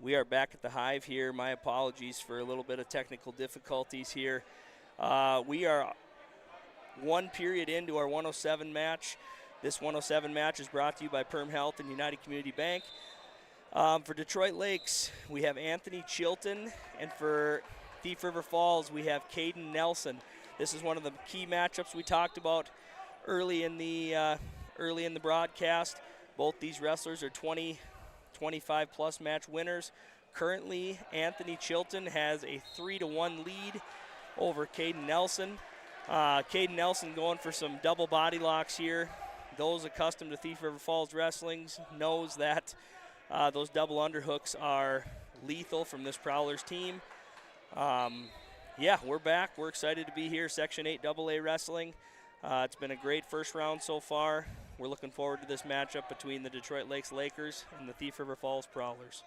We are back at the Hive here. My apologies for a little bit of technical difficulties here. We are one period into our 107 match. This 107 match is brought to you by Perm Health and United Community Bank. For Detroit Lakes, we have Anthony Chilton, and for Thief River Falls, we have Caden Nelson. This is one of the key matchups we talked about early in the broadcast. Both these wrestlers are 25-plus match winners. Currently, Anthony Chilton has a 3-1 lead over Caden Nelson. Caden Nelson going for some double body locks here. Those accustomed to Thief River Falls wrestling knows that those double underhooks are lethal from this Prowlers team. Yeah, we're back. We're excited to be here. Section 8 AA wrestling. It's been a great first round so far. We're looking forward to this matchup between the Detroit Lakes Lakers and the Thief River Falls Prowlers.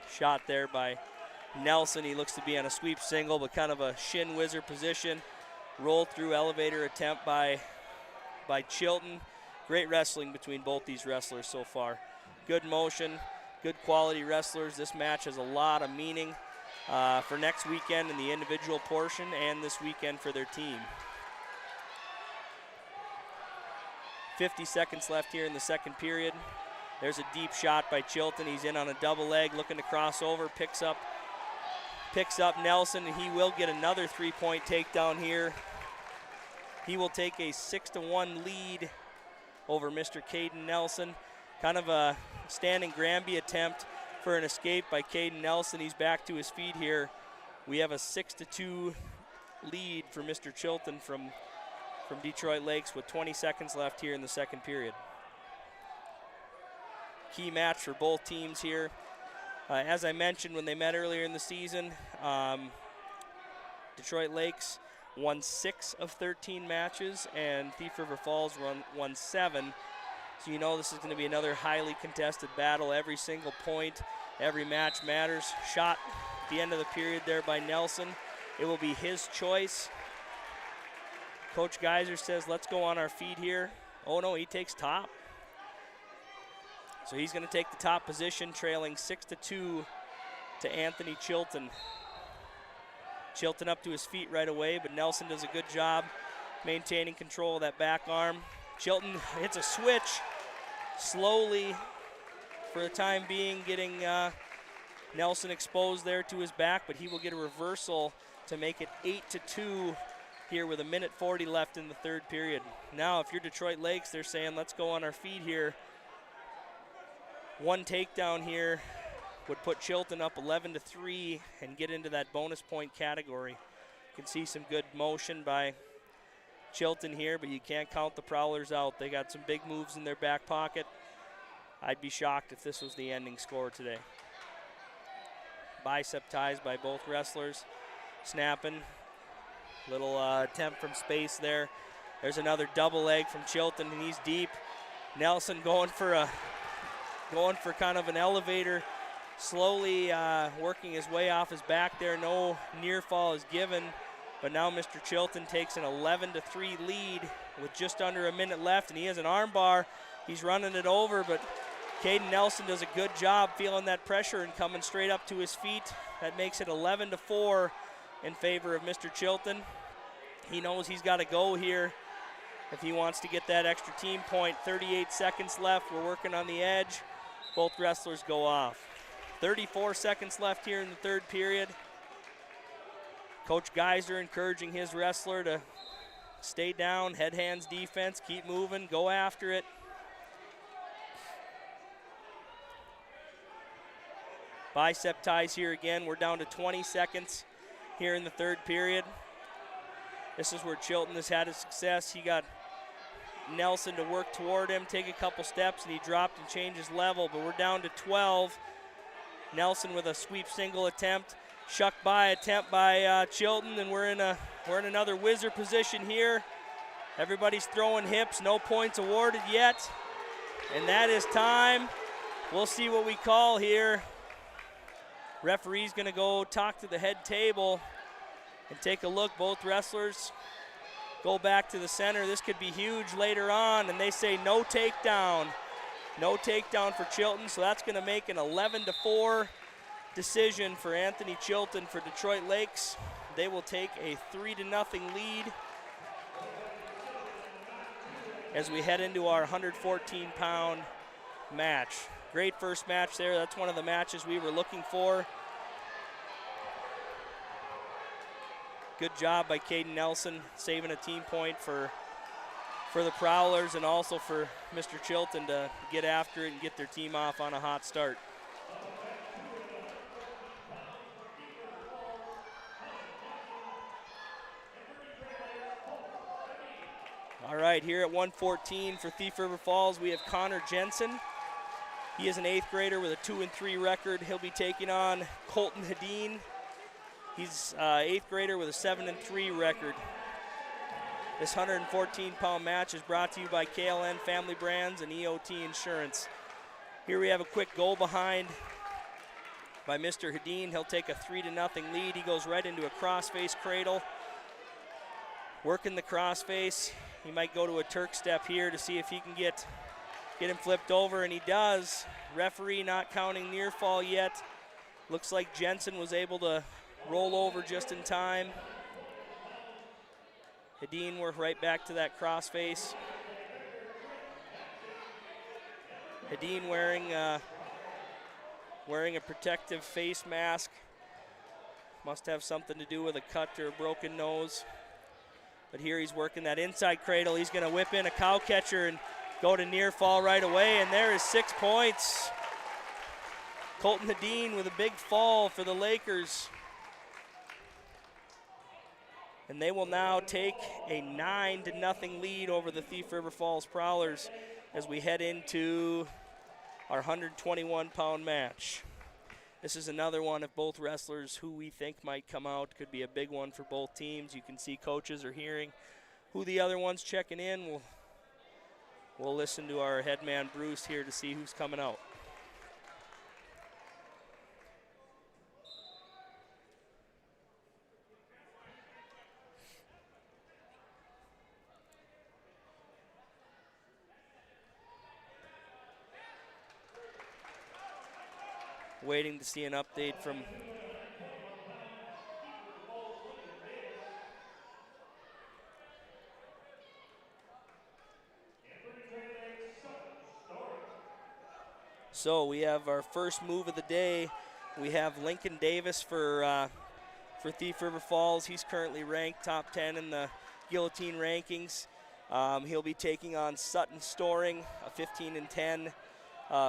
Shot there by Nelson. He looks to be on a sweep single, but kind of a shin whizzer position. Roll through elevator attempt by Chilton. Great wrestling between both these wrestlers so far. Good motion, good quality wrestlers. This match has a lot of meaning for next weekend in the individual portion and this weekend for their team. 50 seconds left here in the second period. There's a deep shot by Chilton. He's in on a double leg, looking to cross over, picks up Nelson, and he will get another three-point takedown here. He will take a 6-1 lead over Mr. Caden Nelson. Kind of a standing Granby attempt for an escape by Caden Nelson. He's back to his feet here. We have a 6-2 lead for Mr. Chilton from Detroit Lakes with 20 seconds left here in the second period. Key match for both teams here. As I mentioned when they met earlier in the season, Detroit Lakes won 6 of 13 matches, and Thief River Falls won 7. So you know this is going to be another highly contested battle. Every single point, every match matters. Shot at the end of the period there by Nelson. It will be his choice. Coach Geiser says, let's go on our feet here. Oh no, he takes top. So he's going to take the top position, trailing 6-2 to Anthony Chilton. Chilton up to his feet right away, but Nelson does a good job maintaining control of that back arm. Chilton hits a switch slowly for the time being, getting Nelson exposed there to his back, but he will get a reversal to make it 8-2 here with 1:40 left in the third period. Now, if you're Detroit Lakes, they're saying, let's go on our feet here. One takedown here would put Chilton up 11-3 and get into that bonus point category. You can see some good motion by Chilton here, but you can't count the Prowlers out. They got some big moves in their back pocket. I'd be shocked if this was the ending score today. Bicep ties by both wrestlers. Snapping. Little attempt from space there. There's another double leg from Chilton, and he's deep. Nelson going for kind of an elevator, slowly working his way off his back there. No near fall is given, but now Mr. Chilton takes an 11-3 lead with just under a minute left, and he has an arm bar. He's running it over, but Caden Nelson does a good job feeling that pressure and coming straight up to his feet. That makes it 11-4 in favor of Mr. Chilton. He knows he's got to go here if he wants to get that extra team point. 38 seconds left. We're working on the edge. Both wrestlers go off. 34 seconds left here in the third period. Coach Geiser encouraging his wrestler to stay down, head hands defense, keep moving, go after it. Bicep ties here again. We're down to 20 seconds here in the third period. This is where Chilton has had his success. He got Nelson to work toward him, take a couple steps, and he dropped and changed his level, but we're down to 12. Nelson with a sweep single attempt, shuck by attempt by Chilton, and we're in another whizzer position here. Everybody's throwing hips, no points awarded yet, and that is time. We'll see what we call here. Referee's going to go talk to the head table and take a look. Both wrestlers go back to the center. This could be huge later on, and they say no takedown. No takedown for Chilton, so that's going to make an 11-4 decision for Anthony Chilton for Detroit Lakes. They will take a 3-0 lead as we head into our 114-pound match. Great first match there. That's one of the matches we were looking for. Good job by Caden Nelson saving a team point for the Prowlers and also for Mr. Chilton to get after it and get their team off on a hot start. All right, here at 114 for Thief River Falls, we have Connor Jensen. He is an 8th grader with a 2-3 record. He'll be taking on Colton Hedin. He's 8th grader with a 7-3 record. This 114-pound match is brought to you by KLN Family Brands and EOT Insurance. Here we have a quick goal behind by Mr. Hedin. He'll take a 3-0 lead. He goes right into a crossface cradle. Working the crossface. He might go to a Turk step here to see if he can get him flipped over, and he does. Referee not counting near fall yet. Looks like Jensen was able to roll over just in time. Hedin, we're right back to that crossface. Hedin wearing a protective face mask. Must have something to do with a cut or a broken nose. But here he's working that inside cradle. He's going to whip in a cow catcher and go to near fall right away, and there is 6 points. Colton Hedin with a big fall for the Lakers. And they will now take a 9-0 lead over the Thief River Falls Prowlers as we head into our 121-pound match. This is another one of both wrestlers who we think might come out. Could be a big one for both teams. You can see coaches are hearing who the other one's checking in. We'll listen to our head man Bruce here to see who's coming out. Waiting to see an update from So we have our first move of the day. We have Lincoln Davis for Thief River Falls. He's currently ranked top 10 in the Guillotine rankings. He'll be taking on Sutton Storing, a 15-10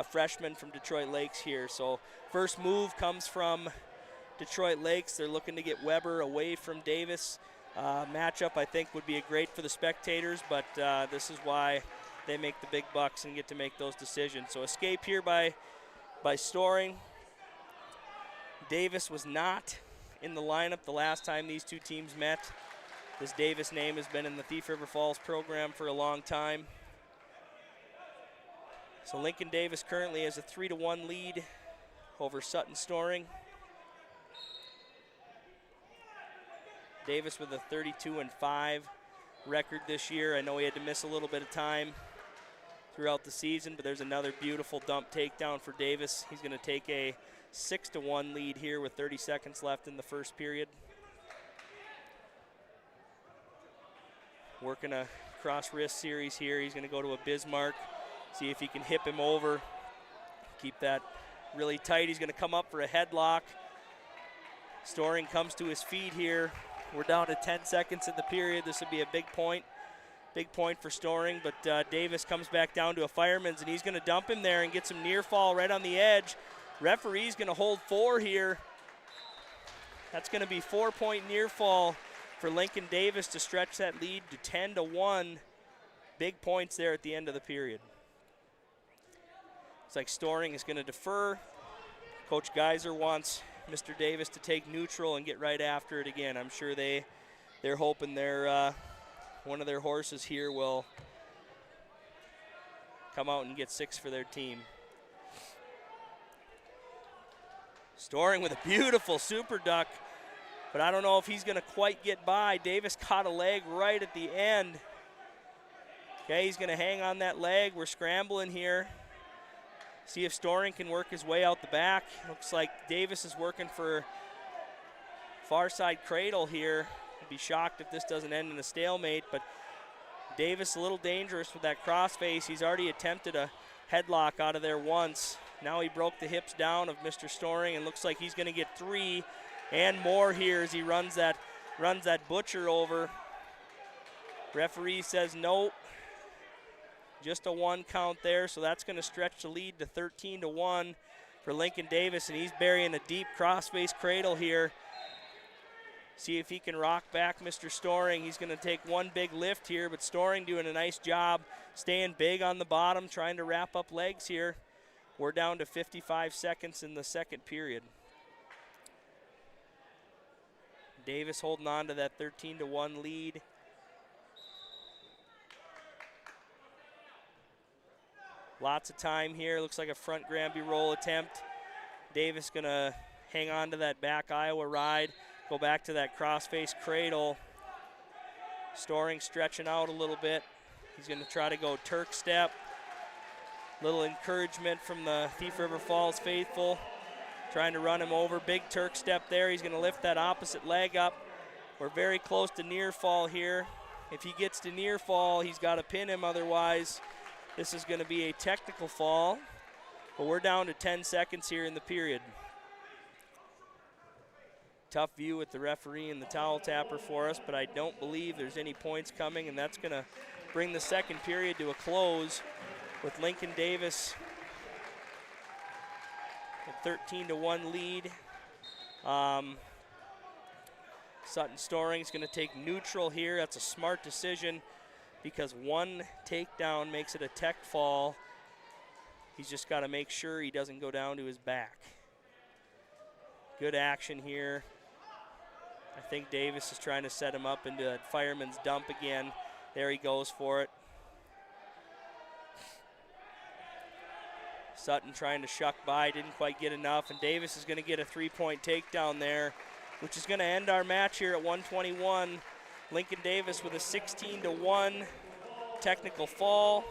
freshman from Detroit Lakes here. So first move comes from Detroit Lakes. They're looking to get Weber away from Davis. Matchup I think would be great for the spectators, but this is why they make the big bucks and get to make those decisions. So escape here by Storing. Davis was not in the lineup the last time these two teams met. This Davis name has been in the Thief River Falls program for a long time. So Lincoln Davis currently has a 3-1 lead over Sutton Storing. Davis with a 32-5 record this year. I know he had to miss a little bit of time throughout the season, but there's another beautiful dump takedown for Davis. He's going to take a 6-1 lead here with 30 seconds left in the first period. Working a cross wrist series here. He's going to go to a Bismarck, see if he can hip him over. Keep that really tight. He's going to come up for a headlock. Storing comes to his feet here. We're down to 10 seconds in the period. This would be a big point. Big point for Storing, but Davis comes back down to a fireman's, and he's going to dump him there and get some near fall right on the edge. Referee's going to hold 4 here. That's going to be 4-point near fall for Lincoln Davis to stretch that lead to 10-1. Big points there at the end of the period. It's like Storing is going to defer. Coach Geiser wants Mr. Davis to take neutral and get right after it again. I'm sure they're hoping one of their horses here will come out and get 6 for their team. Storing with a beautiful super duck, but I don't know if he's going to quite get by. Davis caught a leg right at the end. Okay, he's going to hang on that leg. We're scrambling here. See if Storing can work his way out the back. Looks like Davis is working for far side cradle here. I'd be shocked if this doesn't end in a stalemate, but Davis a little dangerous with that crossface. He's already attempted a headlock out of there once. Now he broke the hips down of Mr. Storing and looks like he's going to get 3 and more here as he runs that butcher over. Referee says no. Just a 1 count there, so that's going to stretch the lead to 13-1 for Lincoln Davis, and he's burying a deep crossface cradle here. See if he can rock back Mr. Storing. He's going to take one big lift here, but Storing doing a nice job staying big on the bottom, trying to wrap up legs here. We're down to 55 seconds in the second period. Davis holding on to that 13-1 lead. Lots of time here. Looks like a front Granby roll attempt. Davis going to hang on to that back Iowa ride. Go back to that crossface cradle. Storing stretching out a little bit. He's going to try to go Turk step. Little encouragement from the Thief River Falls faithful. Trying to run him over. Big Turk step there. He's going to lift that opposite leg up. We're very close to near fall here. If he gets to near fall, he's got to pin him. Otherwise, this is going to be a technical fall. But we're down to 10 seconds here in the period. Tough view with the referee and the towel tapper for us, but I don't believe there's any points coming, and that's going to bring the second period to a close with Lincoln Davis a 13-1 lead. Sutton Storing is going to take neutral here. That's a smart decision because one takedown makes it a tech fall. He's just got to make sure he doesn't go down to his back. Good action here. I think Davis is trying to set him up into that fireman's dump again. There he goes for it. Sutton trying to shuck by, didn't quite get enough, and Davis is going to get a 3-point takedown there, which is going to end our match here at 121. Lincoln Davis with a 16-1 technical fall.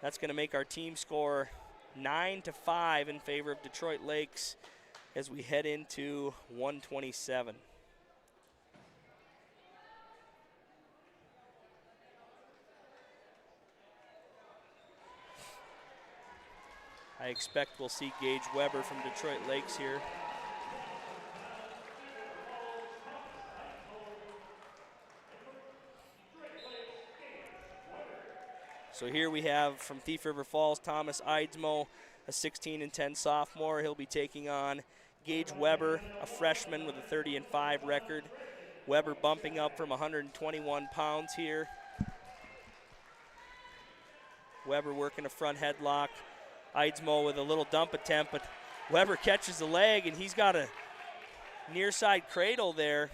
That's going to make our team score 9-5 in favor of Detroit Lakes as we head into 127. I expect we'll see Gage Weber from Detroit Lakes here. So here we have from Thief River Falls, Thomas Eidsmo, a 16-10 sophomore. He'll be taking on Gage Weber, a freshman with a 30-5 record. Weber bumping up from 121 pounds here. Weber working a front headlock. Eidsmo with a little dump attempt, but Weber catches the leg, and he's got a near side cradle there.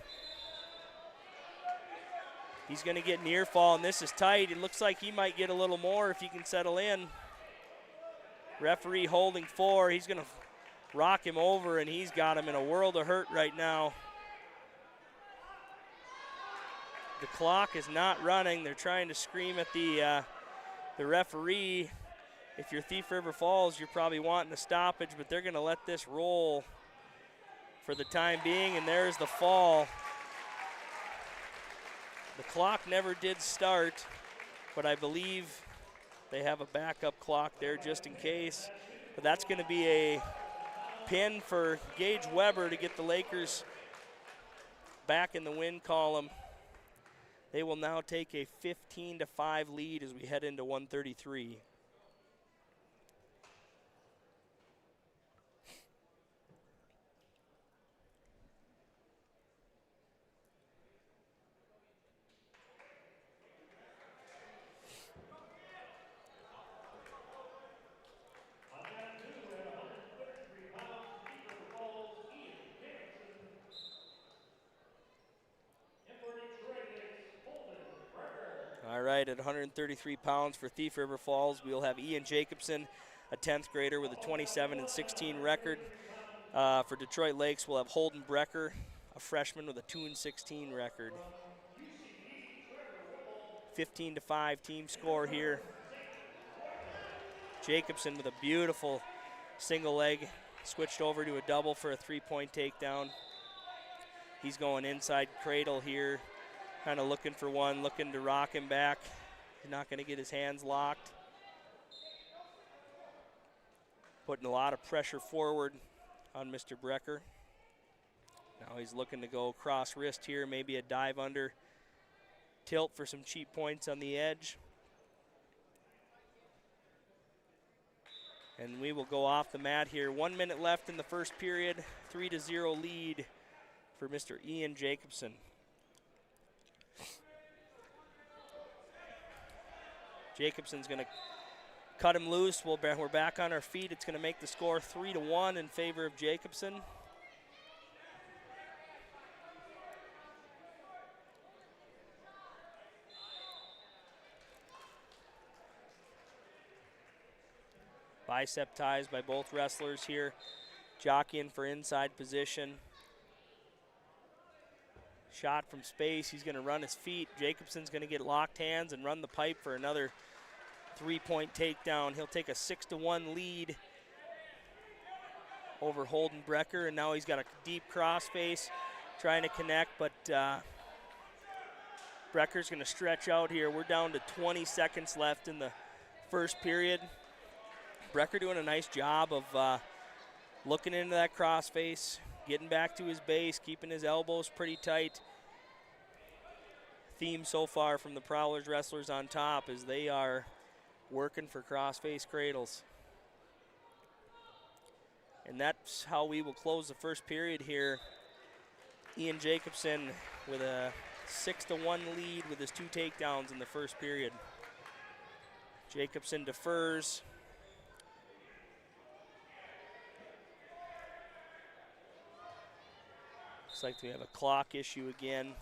He's going to get near fall, and this is tight. It looks like he might get a little more if he can settle in. Referee holding 4. He's going to rock him over, and he's got him in a world of hurt right now. The clock is not running. They're trying to scream at the referee. If you're Thief River Falls, you're probably wanting a stoppage, but they're going to let this roll for the time being, and there's the fall. The clock never did start, but I believe they have a backup clock there just in case. But that's going to be a pin for Gage Weber to get the Lakers back in the win column. They will now take a 15-5 lead as we head into 133. All right, at 133 pounds for Thief River Falls, we'll have Ian Jacobson, a 10th grader with a 27-16 record. For Detroit Lakes, we'll have Holden Brecker, a freshman with a 2-16 record. 15-5 team score here. Jacobson with a beautiful single leg, switched over to a double for a 3-point takedown. He's going inside cradle here, kind of looking for one, looking to rock him back. He's not going to get his hands locked. Putting a lot of pressure forward on Mr. Brecker. Now he's looking to go cross wrist here, maybe a dive under tilt for some cheap points on the edge. And we will go off the mat here. 1 minute left in the first period. 3-0 lead for Mr. Ian Jacobson. Jacobson's going to cut him loose. We're back on our feet. It's going to make the score 3-1 in favor of Jacobson. Bicep ties by both wrestlers here. Jockeying for inside position. Shot from space. He's going to run his feet. Jacobson's going to get locked hands and run the pipe for another 3-point takedown. He'll take a 6-1 lead over Holden Brecker, and now he's got a deep crossface trying to connect, but Brecker's going to stretch out here. We're down to 20 seconds left in the first period. Brecker doing a nice job of looking into that crossface, getting back to his base, keeping his elbows pretty tight. Theme so far from the Prowlers wrestlers on top is they are working for crossface cradles. And that's how we will close the first period here. Ian Jacobson with a 6-1 lead with his 2 takedowns in the first period. Jacobson defers. Looks like we have a clock issue again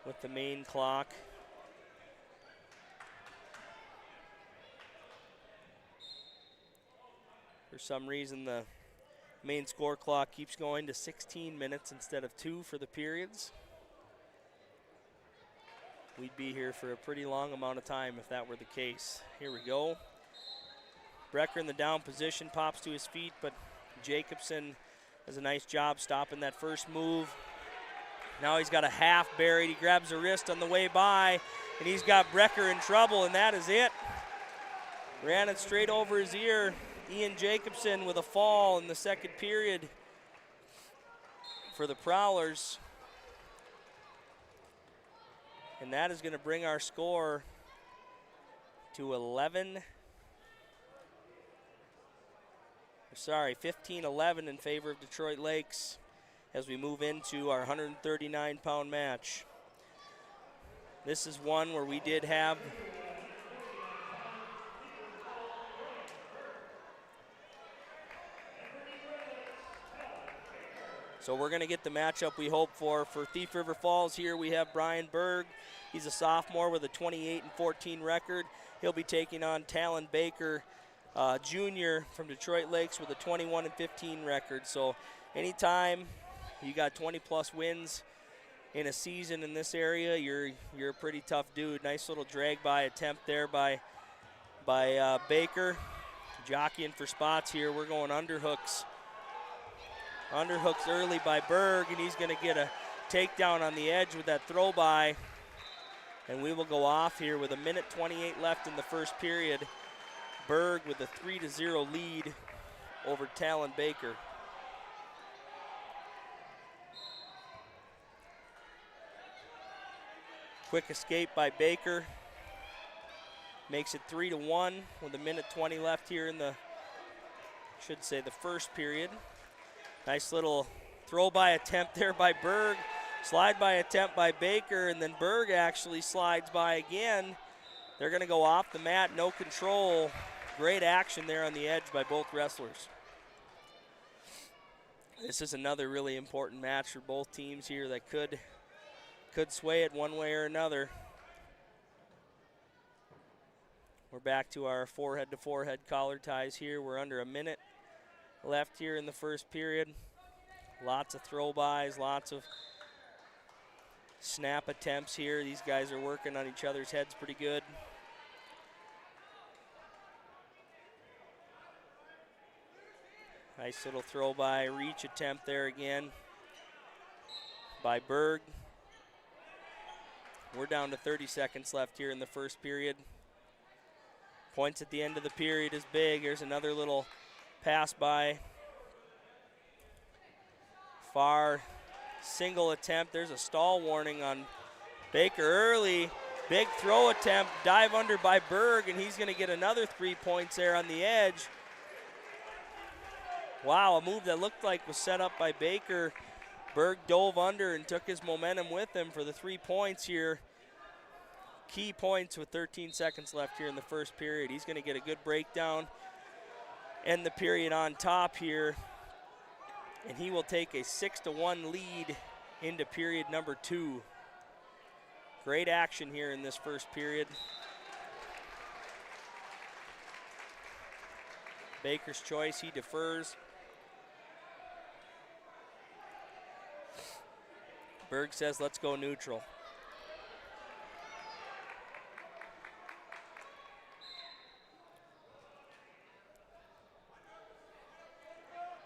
with the main clock. For some reason, the main score clock keeps going to 16 minutes instead of 2 for the periods. We'd be here for a pretty long amount of time if that were the case. Here we go. Brecker in the down position, pops to his feet, but Jacobson does a nice job stopping that first move. Now he's got a half buried. He grabs a wrist on the way by, and he's got Brecker in trouble, and that is it. Ran it straight over his ear. Ian Jacobson with a fall in the second period for the Prowlers. And that is going to bring our score to 15-11 in favor of Detroit Lakes as we move into our 139-pound match. This is one where we did have so we're going to get the matchup we hope for. For Thief River Falls here, we have Brian Berg. He's a sophomore with a 28-14 record. He'll be taking on Talon Baker, junior from Detroit Lakes with a 21-15 record. So anytime you got 20-plus wins in a season in this area, you're a pretty tough dude. Nice little drag-by attempt there by Baker. Jockeying for spots here. We're going underhooks. Underhooks early by Berg, and he's going to get a takedown on the edge with that throw by. And we will go off here with 1:28 left in the first period. Berg with a 3-0 lead over Talon Baker. Quick escape by Baker. Makes it 3-1 with 1:20 left here in the first period. Nice little throw-by attempt there by Berg. Slide-by attempt by Baker, and then Berg actually slides by again. They're going to go off the mat, no control. Great action there on the edge by both wrestlers. This is another really important match for both teams here that could sway it one way or another. We're back to our forehead-to-forehead collar ties here. We're under a minute left here in the first period. Lots of throw-bys, lots of snap attempts here. These guys are working on each other's heads pretty good. Nice little throw by, reach attempt there again by Berg. We're down to 30 seconds left here in the first period. Points at the end of the period is big. There's another little pass by. Far single attempt. There's a stall warning on Baker early. Big throw attempt, dive under by Berg, and he's going to get another 3 points there on the edge. Wow, a move that looked like was set up by Baker. Berg dove under and took his momentum with him for the 3 points here. Key points with 13 seconds left here in the first period. He's going to get a good breakdown, end the period on top here, and he will take a 6-1 lead into period number 2. Great action here in this first period. Baker's choice, he defers. Berg says, let's go neutral.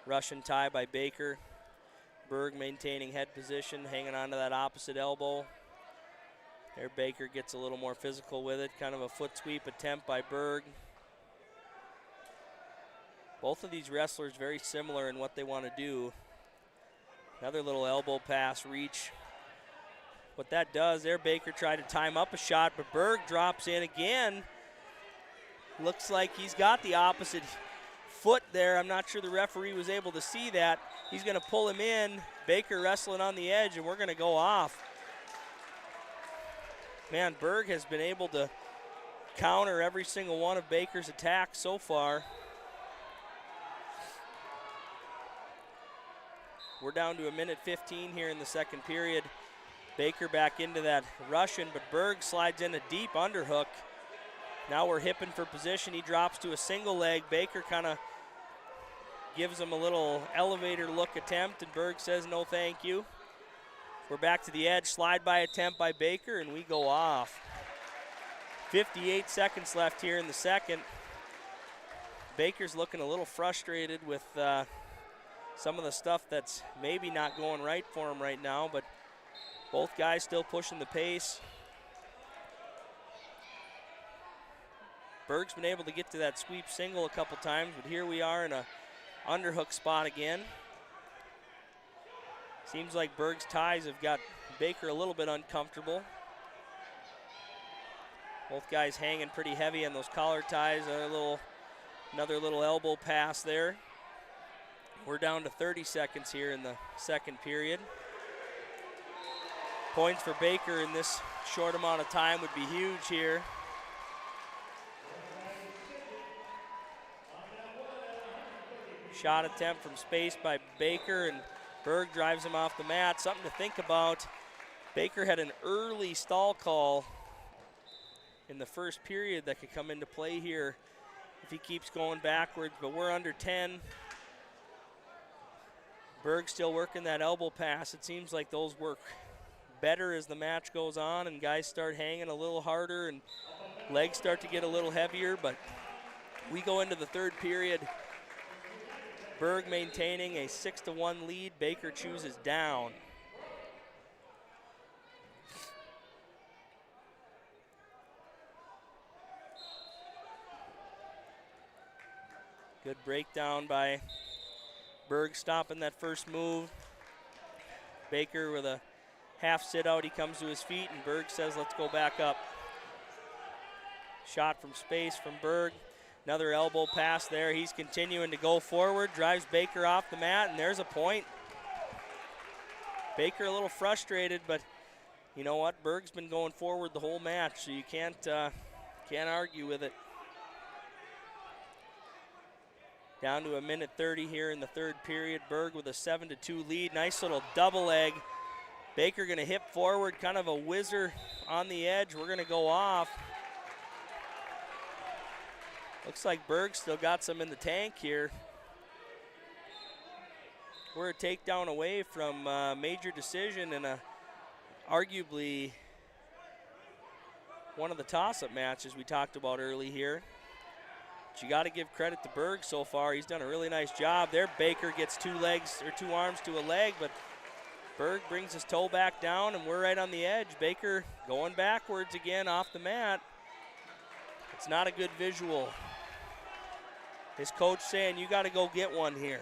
Russian tie by Baker. Berg maintaining head position, hanging on to that opposite elbow. There Baker gets a little more physical with it. Kind of a foot sweep attempt by Berg. Both of these wrestlers very similar in what they want to do. Another little elbow pass, reach. What that does there, Baker tried to time up a shot, but Berg drops in again. Looks like he's got the opposite foot there. I'm not sure the referee was able to see that. He's going to pull him in. Baker wrestling on the edge, and we're going to go off. Man, Berg has been able to counter every single one of Baker's attacks so far. We're down to 1:15 here in the second period. Baker back into that Russian, but Berg slides in a deep underhook. Now we're hipping for position. He drops to a single leg. Baker kind of gives him a little elevator look attempt, and Berg says no thank you. We're back to the edge, slide by attempt by Baker, and we go off. 58 seconds left here in the second. Baker's looking a little frustrated with some of the stuff that's maybe not going right for him right now, but both guys still pushing the pace. Berg's been able to get to that sweep single a couple times, but here we are in a underhook spot again. Seems like Berg's ties have got Baker a little bit uncomfortable. Both guys hanging pretty heavy on those collar ties. Another little elbow pass there. We're down to 30 seconds here in the second period. Points for Baker in this short amount of time would be huge here. Shot attempt from space by Baker, and Berg drives him off the mat. Something to think about. Baker had an early stall call in the first period that could come into play here if he keeps going backwards, but we're under 10. Berg still working that elbow pass. It seems like those work better as the match goes on and guys start hanging a little harder and legs start to get a little heavier, but we go into the third period. Berg maintaining a 6-1 lead. Baker chooses down. Good breakdown by Berg, stopping that first move. Baker with a half sit out, he comes to his feet, and Berg says, let's go back up. Shot from space from Berg. Another elbow pass there. He's continuing to go forward, drives Baker off the mat, and there's a point. Baker a little frustrated, but you know what? Berg's been going forward the whole match, so you can't argue with it. Down to 1:30 here in the third period. Berg with a 7-2 lead. Nice little double leg. Baker going to hip forward, kind of a whizzer on the edge. We're going to go off. Looks like Berg still got some in the tank here. We're a takedown away from a major decision and arguably one of the toss-up matches we talked about early here. But you got to give credit to Berg so far. He's done a really nice job there. Baker gets 2 legs or 2 arms to a leg, but Berg brings his toe back down, and we're right on the edge. Baker going backwards again off the mat. It's not a good visual. His coach saying, you got to go get one here.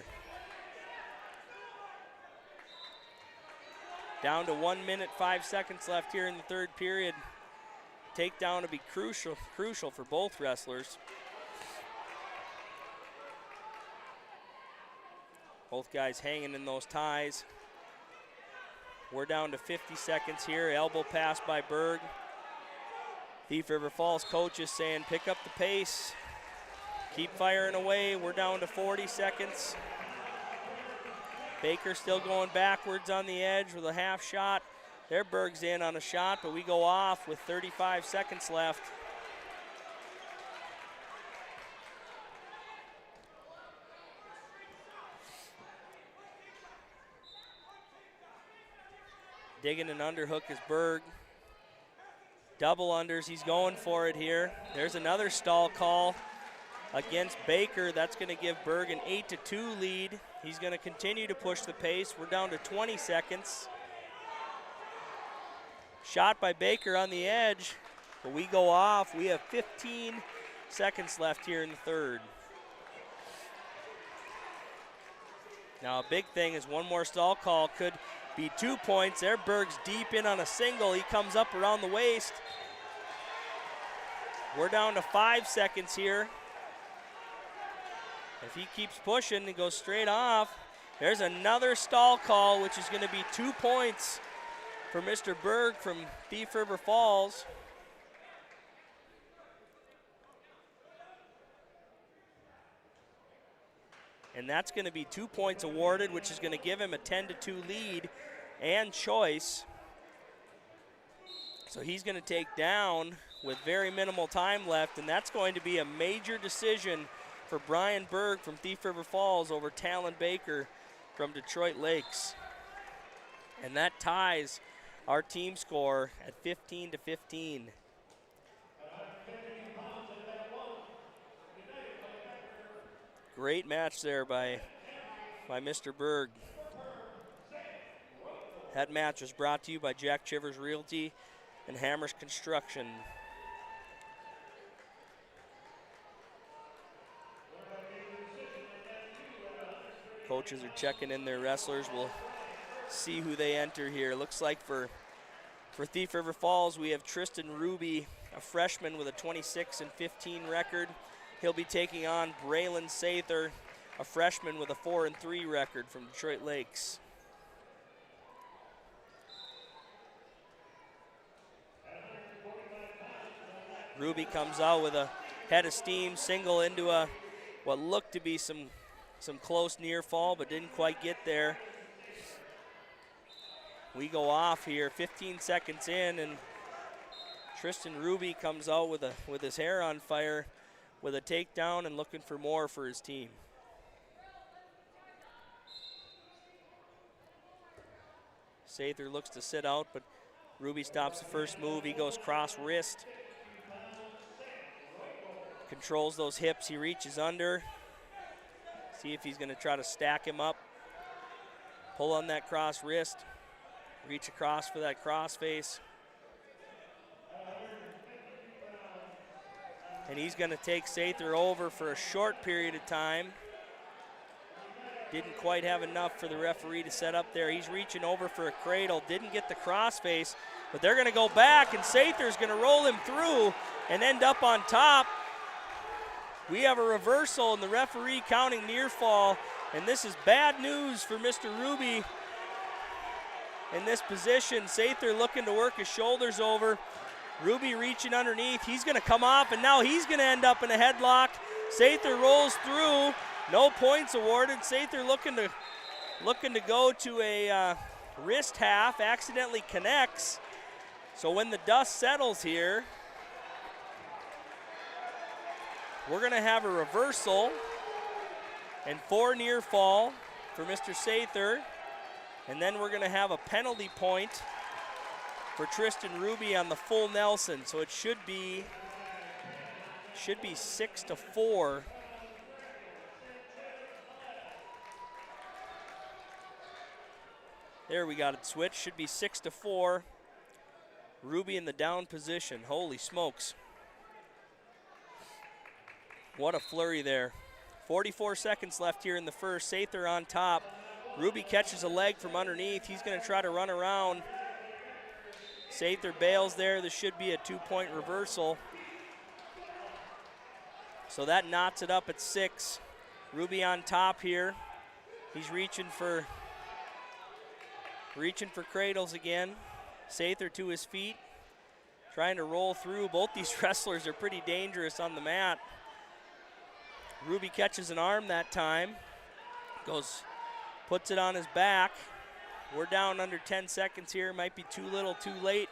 Down to 1 minute, 5 seconds left here in the third period. Takedown to be crucial for both wrestlers. Both guys hanging in those ties. We're down to 50 seconds here. Elbow pass by Berg. Thief River Falls coach is saying, pick up the pace. Keep firing away. We're down to 40 seconds. Baker still going backwards on the edge with a half shot. There, Berg's in on a shot, but we go off with 35 seconds left. Digging an underhook is Berg. Double unders, he's going for it here. There's another stall call against Baker. That's going to give Berg an 8-2 lead. He's going to continue to push the pace. We're down to 20 seconds. Shot by Baker on the edge, but we go off. We have 15 seconds left here in the third. Now a big thing is one more stall call could be 2 points. There, Berg's deep in on a single. He comes up around the waist. We're down to 5 seconds here. If he keeps pushing and goes straight off, there's another stall call, which is going to be 2 points for Mr. Berg from Thief River Falls. And that's going to be 2 points awarded, which is going to give him a 10-2 lead and choice. So he's going to take down with very minimal time left, and that's going to be a major decision for Brian Berg from Thief River Falls over Talon Baker from Detroit Lakes. And that ties our team score at 15-15. Great match there by Mr. Berg. That match was brought to you by Jack Chivers Realty and Hammers Construction. Coaches are checking in their wrestlers. We'll see who they enter here. Looks like for Thief River Falls, we have Tristan Ruby, a freshman with a 26-15 record. He'll be taking on Braylon Sather, a freshman with a 4-3 record from Detroit Lakes. Ruby comes out with a head of steam single into what looked to be some close near fall, but didn't quite get there. We go off here, 15 seconds in, and Tristan Ruby comes out with his hair on fire with a takedown and looking for more for his team. Sather looks to sit out, but Ruby stops the first move. He goes cross wrist. Controls those hips, he reaches under. See if he's gonna try to stack him up. Pull on that cross wrist. Reach across for that cross face. And he's gonna take Sather over for a short period of time. Didn't quite have enough for the referee to set up there. He's reaching over for a cradle, didn't get the cross face, but they're gonna go back and Sather's gonna roll him through and end up on top. We have a reversal and the referee counting near fall, and this is bad news for Mr. Ruby in this position. Sather looking to work his shoulders over. Ruby reaching underneath. He's going to come off, and now he's going to end up in a headlock. Sather rolls through. No points awarded. Sather looking to go to a wrist half. Accidentally connects. So when the dust settles here, we're going to have a reversal and 4 near fall for Mr. Sather. And then we're going to have a penalty point for Tristan Ruby on the full Nelson. So it should be Should be 6-4. There, we got it switched. Should be 6-4. Ruby in the down position. Holy smokes. What a flurry there. 44 seconds left here in the first. Sather on top. Ruby catches a leg from underneath. He's going to try to run around. Sather bails there. This should be a 2-point reversal. So that knots it up at 6. Ruby on top here. He's reaching for cradles again. Sather to his feet, trying to roll through. Both these wrestlers are pretty dangerous on the mat. Ruby catches an arm that time. Puts it on his back. We're down under 10 seconds here. Might be too little, too late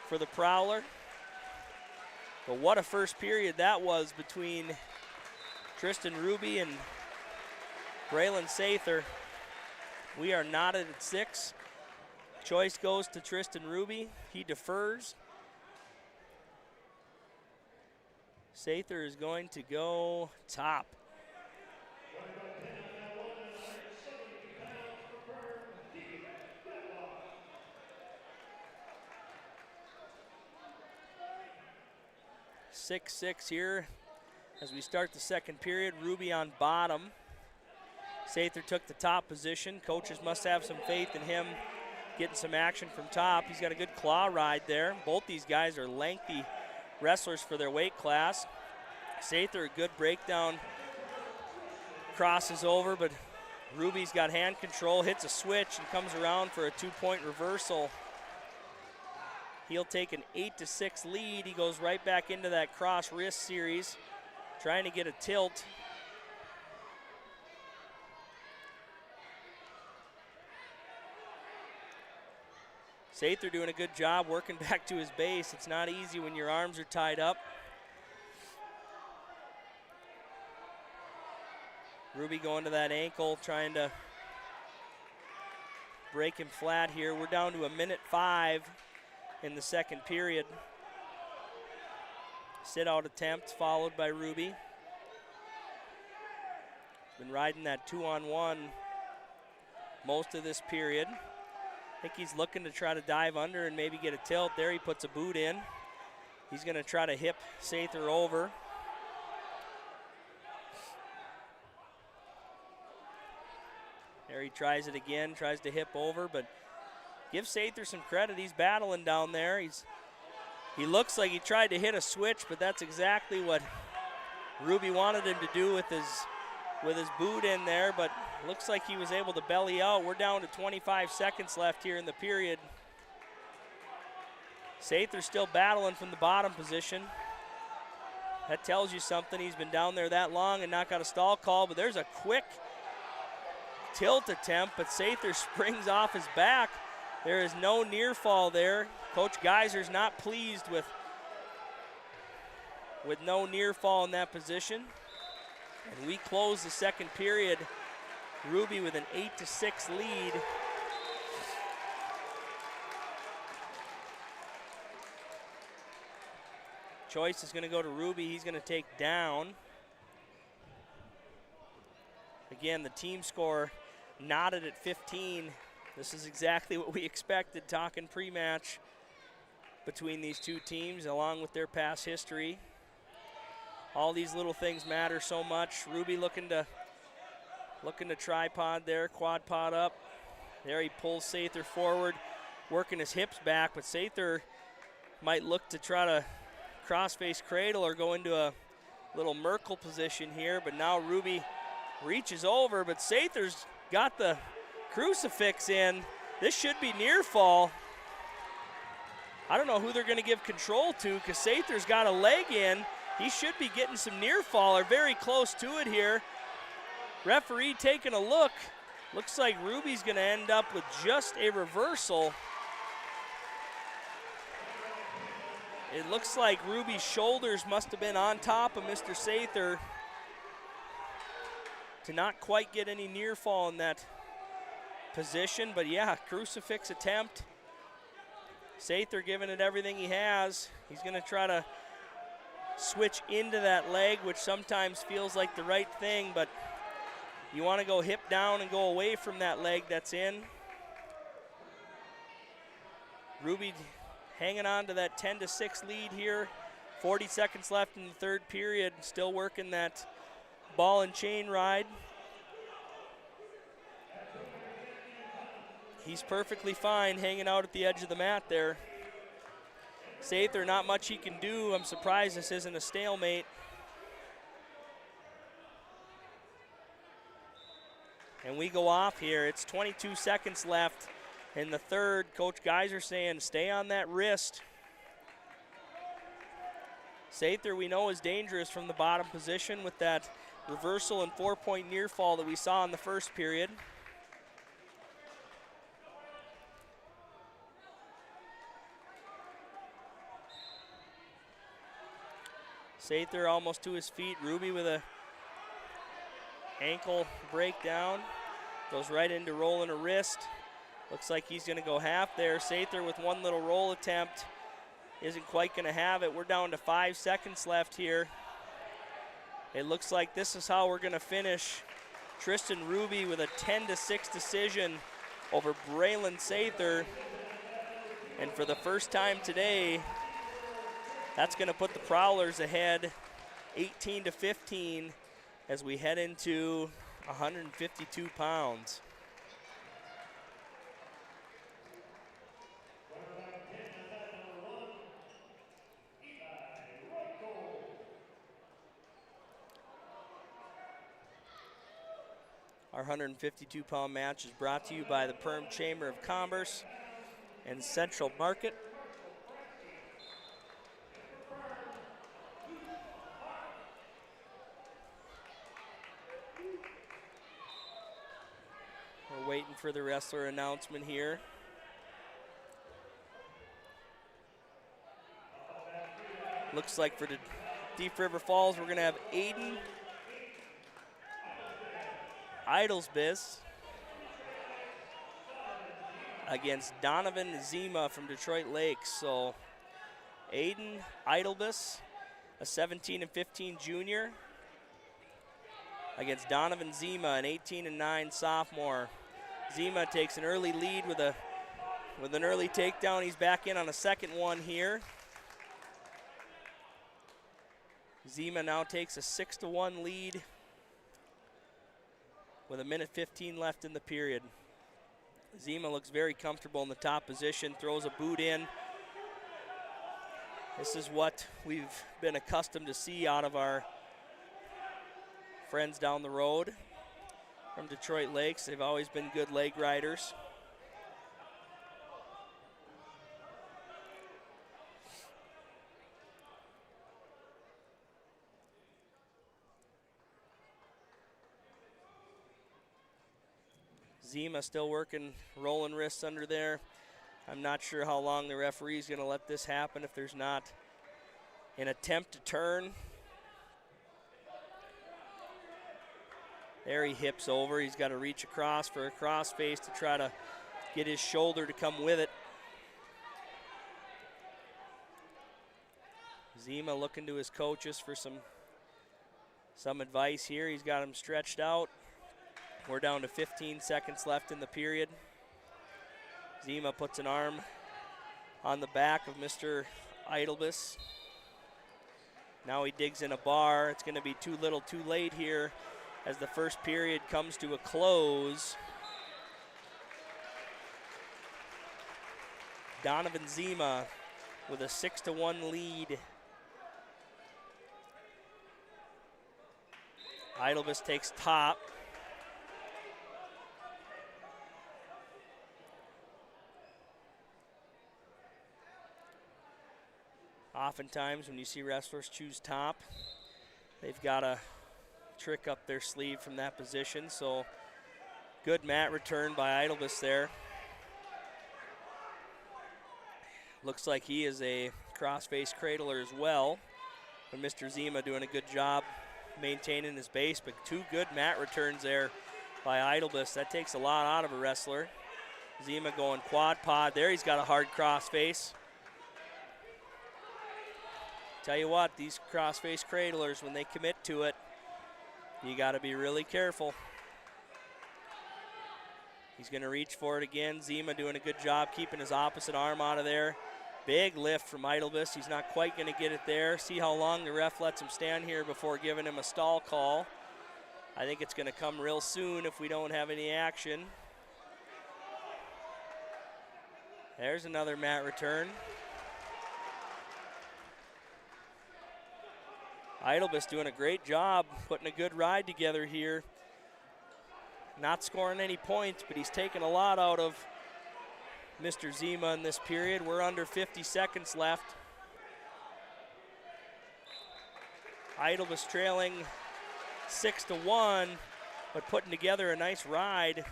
for the Prowler. But what a first period that was between Tristan Ruby and Braylon Sather. We are knotted at 6. Choice goes to Tristan Ruby. He defers. Sather is going to go top. (6-6) here as we start the second period. Ruby on bottom. Sather took the top position. Coaches must have some faith in him getting some action from top. He's got a good claw ride there. Both these guys are lengthy wrestlers for their weight class. Sather, a good breakdown, crosses over, but Ruby's got hand control, hits a switch, and comes around for a 2-point reversal. He'll take an 8-6 lead. He goes right back into that cross wrist series, trying to get a tilt. Sather doing a good job working back to his base. It's not easy when your arms are tied up. Ruby going to that ankle, trying to break him flat here. We're down to 1:05 in the second period. Sit-out attempt followed by Ruby. Been riding that 2-on-1 most of this period. I think he's looking to try to dive under and maybe get a tilt. There he puts a boot in. He's going to try to hip Sather over. There he tries it again, tries to hip over, but give Sather some credit. He's battling down there. He looks like he tried to hit a switch, but that's exactly what Ruby wanted him to do with his boot in there, but looks like he was able to belly out. We're down to 25 seconds left here in the period. Sather still battling from the bottom position. That tells you something. He's been down there that long and not got a stall call, but there's a quick tilt attempt, but Sather springs off his back. There is no near fall there. Coach Geiser's not pleased with no near fall in that position. And we close the second period. Ruby with an 8-6 lead. Choice is going to go to Ruby. He's going to take down. Again, the team score knotted at 15. This is exactly what we expected, talking pre-match between these two teams, along with their past history. All these little things matter so much. Ruby looking to tripod there, quad pod up. There he pulls Sather forward, working his hips back, but Sather might look to try to cross-face cradle or go into a little Merkle position here, but now Ruby reaches over, but Sather's got the crucifix in. This should be near fall. I don't know who they're going to give control to because Sather's got a leg in. He should be getting some near fall or very close to it here. Referee taking a look. Looks like Ruby's going to end up with just a reversal. It looks like Ruby's shoulders must have been on top of Mr. Sather to not quite get any near fall in that position. But yeah, crucifix attempt. Sather giving it everything he has. He's going to try to switch into that leg, which sometimes feels like the right thing, but you want to go hip down and go away from that leg that's in. Ruby hanging on to that 10-6 lead here. 40 seconds left in the third period, still working that ball and chain ride. He's perfectly fine hanging out at the edge of the mat there. Sather, not much he can do. I'm surprised this isn't a stalemate. And we go off here. It's 22 seconds left in the third. Coach Geiser saying stay on that wrist. Sather, we know, is dangerous from the bottom position with that reversal and 4-point near fall that we saw in the first period. Sather almost to his feet. Ruby with a ankle breakdown. Goes right into rolling a wrist. Looks like he's going to go half there. Sather with one little roll attempt. Isn't quite going to have it. We're down to 5 seconds left here. It looks like this is how we're going to finish. Tristan Ruby with a 10-6 decision over Braylon Sather. And for the first time today, that's going to put the Prowlers ahead 18-15 as we head into 152 pounds. Our 152-pound match is brought to you by the Perham Chamber of Commerce and Central Market. We're waiting for the wrestler announcement here. Looks like for the Deep River Falls, we're going to have Aiden Idlesbiss against Donovan Zima from Detroit Lakes. So Aiden Idlesbiss, a 17-15 junior, against Donovan Zima, an 18-9 sophomore. Zima takes an early lead with an early takedown. He's back in on a second one here. Zima now takes a 6-1 lead with 1:15 left in the period. Zima looks very comfortable in the top position, throws a boot in. This is what we've been accustomed to see out of our friends down the road from Detroit Lakes. They've always been good leg riders. Zima still working rolling wrists under there. I'm not sure how long the referee's going to let this happen if there's not an attempt to turn. There he hips over. He's got to reach across for a crossface to try to get his shoulder to come with it. Zima looking to his coaches for some advice here. He's got him stretched out. We're down to 15 seconds left in the period. Zima puts an arm on the back of Mr. Idlesbiss. Now he digs in a bar. It's going to be too little too late here as the first period comes to a close. Donovan Zima with a 6-1 lead. Idlesbiss takes top. Oftentimes when you see wrestlers choose top, they've got a trick up their sleeve from that position. So good mat return by Idlesbiss there. Looks like he is a crossface cradler as well. But Mr. Zima doing a good job maintaining his base, but two good mat returns there by Idlesbiss. That takes a lot out of a wrestler. Zima going quad pod there. He's got a hard crossface. Tell you what, these cross-face cradlers, when they commit to it, you got to be really careful. He's going to reach for it again. Zima doing a good job keeping his opposite arm out of there. Big lift from Idlebus. He's not quite going to get it there. See how long the ref lets him stand here before giving him a stall call. I think it's going to come real soon if we don't have any action. There's another mat return. Idlebus doing a great job putting a good ride together here. Not scoring any points, but he's taken a lot out of Mr. Zima in this period. We're under 50 seconds left. Idlebus trailing 6-1, but putting together a nice ride.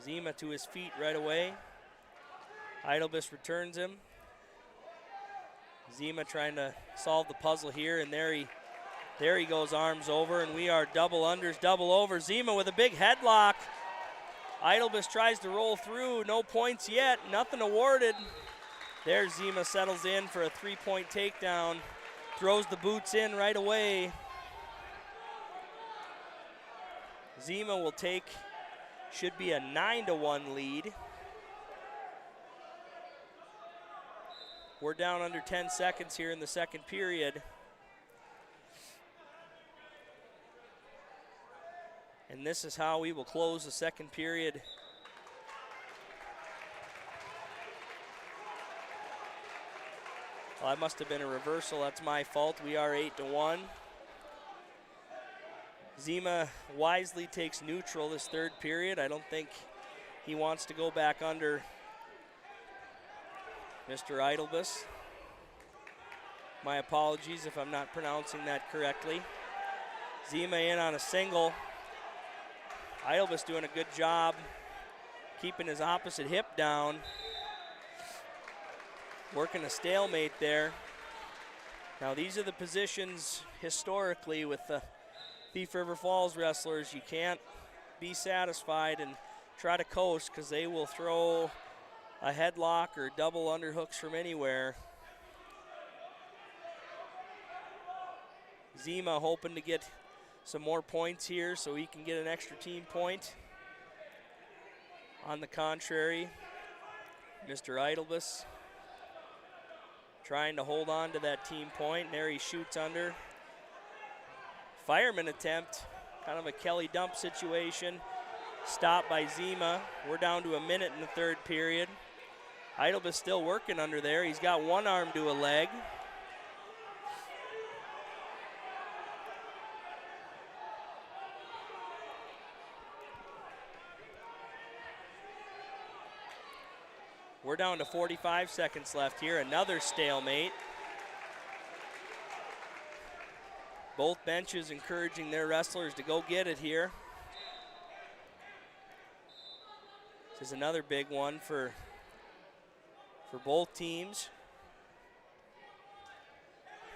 Zima to his feet right away. Idlebus returns him. Zima trying to solve the puzzle here, and there he goes, arms over, and we are double unders, double over. Zima with a big headlock. Idlebus tries to roll through, no points yet, nothing awarded. There Zima settles in for a 3-point takedown, throws the boots in right away. Zima will take, should be a 9-1 lead. We're down under 10 seconds here in the second period. And this is how we will close the second period. Well, that must have been a reversal. That's my fault. We are 8-1. Zima wisely takes neutral this third period. I don't think he wants to go back under Mr. Idlebus. My apologies if I'm not pronouncing that correctly. Zima in on a single. Idlebus doing a good job keeping his opposite hip down. Working a stalemate there. Now these are the positions historically with the Thief River Falls wrestlers. You can't be satisfied and try to coast because they will throw a headlock or double underhooks from anywhere. Zima hoping to get some more points here so he can get an extra team point. On the contrary, Mr. Idlebus trying to hold on to that team point. There he shoots under. Fireman attempt, kind of a Kelly dump situation. Stopped by Zima. We're down to a minute in the third period. Idlebus still working under there. He's got one arm to a leg. We're down to 45 seconds left here. Another stalemate. Both benches encouraging their wrestlers to go get it here. This is another big one for both teams.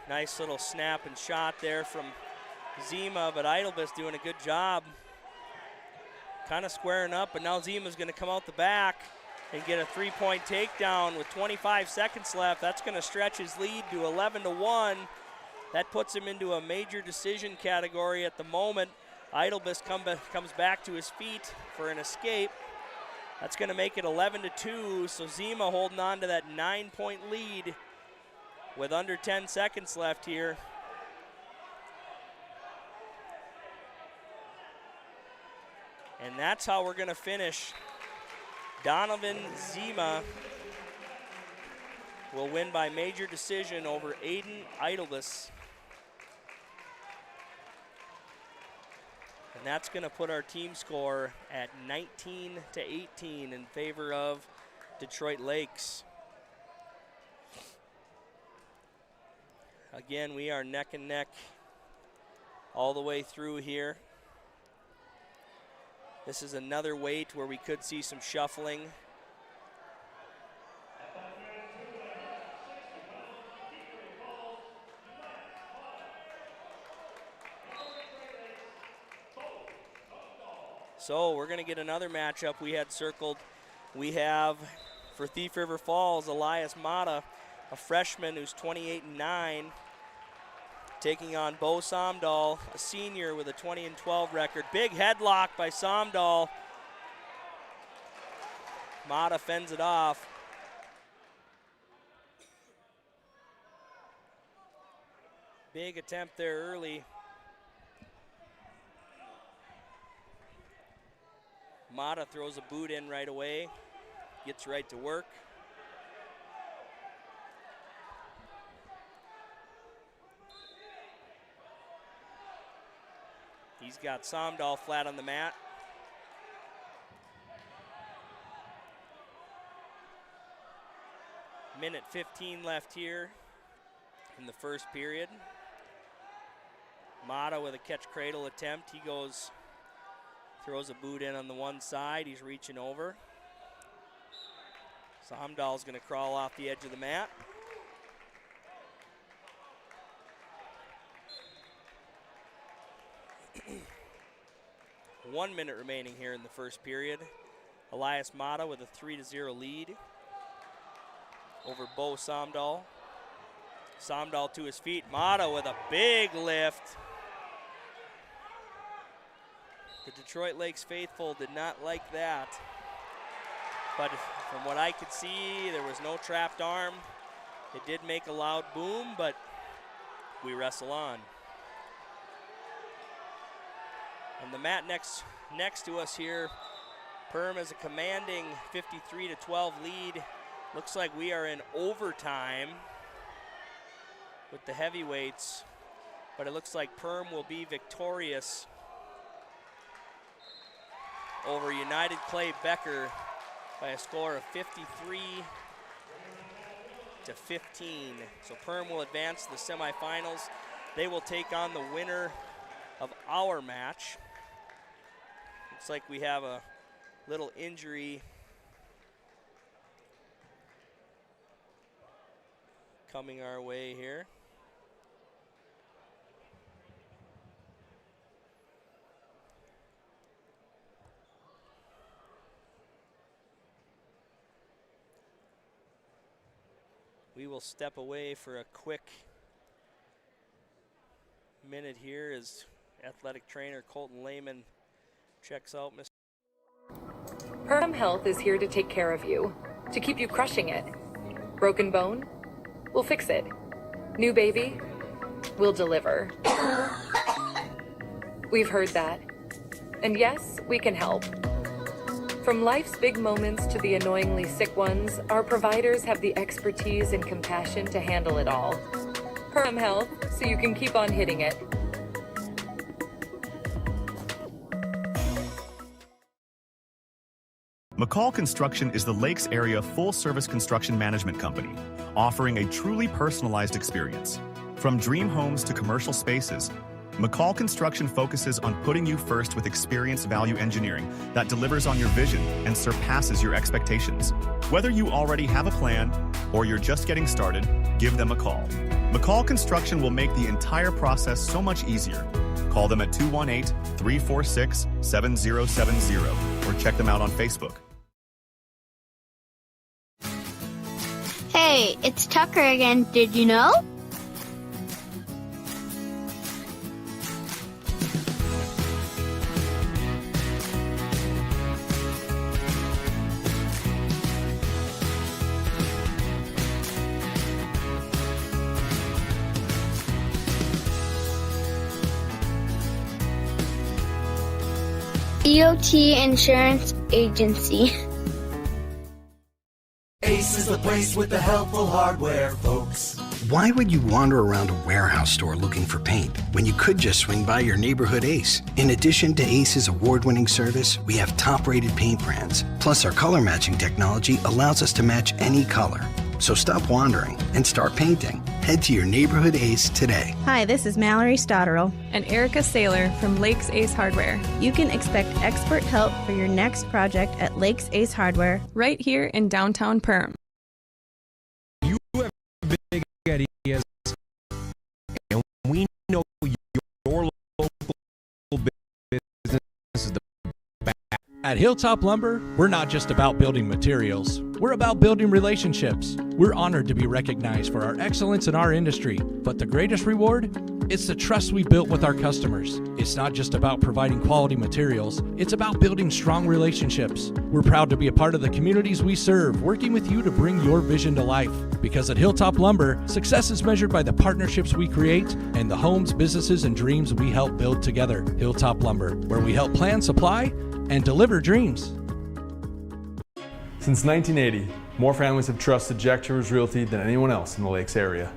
Nice little snap and shot there from Zima, but Idlebus doing a good job kind of squaring up, but now Zima's going to come out the back and get a 3-point takedown with 25 seconds left. That's going to stretch his lead to 11-1. That puts him into a major decision category at the moment. Idlebus comes back to his feet for an escape. That's going to make it 11-2, so Zima holding on to that 9-point lead with under 10 seconds left here. And that's how we're going to finish. Donovan Zima will win by major decision over Aiden Idlebus. And that's going to put our team score at 19-18 in favor of Detroit Lakes. Again, we are neck and neck all the way through here. This is another weight where we could see some shuffling. So we're going to get another matchup we had circled. We have, for Thief River Falls, Elias Mata, a freshman who's 28-9, taking on Bo Somdahl, a senior with a 20-12 record. Big headlock by Somdahl. Mata fends it off. Big attempt there early. Mata throws a boot in right away, gets right to work. He's got Somdahl flat on the mat. Minute 15 left here in the first period. Mata with a catch cradle attempt. He goes, throws a boot in on the one side. He's reaching over. Somdahl's going to crawl off the edge of the mat. One minute remaining here in the first period. Elias Mata with a 3-0 lead over Bo Somdahl. Somdahl to his feet. Mata with a big lift. The Detroit Lakes faithful did not like that. But from what I could see, there was no trapped arm. It did make a loud boom, but we wrestle on. On the mat next to us here, Perm has a commanding 53-12 lead. Looks like we are in overtime with the heavyweights, but it looks like Perm will be victorious over United Clay Becker by a score of 53-15. So Perm will advance to the semifinals. They will take on the winner of our match. Looks like we have a little injury coming our way here. We will step away for a quick minute here as athletic trainer Colton Lehman checks out Mr. Perm Health is here to take care of you, to keep you crushing it. Broken bone? We'll fix it. New baby? We'll deliver. We've heard that. And yes, we can help. From life's big moments to the annoyingly sick ones, our providers have the expertise and compassion to handle it all. Perm Health, so you can keep on hitting it. McCall Construction is the Lakes area full-service construction management company, offering a truly personalized experience. From dream homes to commercial spaces, McCall Construction focuses on putting you first with experienced value engineering that delivers on your vision and surpasses your expectations. Whether you already have a plan or you're just getting started, give them a call. McCall Construction will make the entire process so much easier. Call them at 218-346-7070 or check them out on Facebook. Hey, it's Tucker again, did you know? DOT Insurance Agency. Ace is the place with the helpful hardware, folks. Why would you wander around a warehouse store looking for paint when you could just swing by your neighborhood Ace? In addition to Ace's award-winning service, we have top-rated paint brands. Plus, our color matching technology allows us to match any color. So stop wandering and start painting. Head to your neighborhood Ace today. Hi, this is Mallory Stotterell and Erica Saylor from Lakes Ace Hardware. You can expect expert help for your next project at Lakes Ace Hardware, right here in downtown Perm. You have big ideas, and we know your local business is the At Hilltop Lumber, we're not just about building materials. We're about building relationships. We're honored to be recognized for our excellence in our industry, but the greatest reward? It's the trust we built with our customers. It's not just about providing quality materials, it's about building strong relationships. We're proud to be a part of the communities we serve, working with you to bring your vision to life. Because at Hilltop Lumber, success is measured by the partnerships we create and the homes, businesses, and dreams we help build together. Hilltop Lumber, where we help plan, supply, and deliver dreams. Since 1980, more families have trusted Jack Chivers Realty than anyone else in the Lakes area.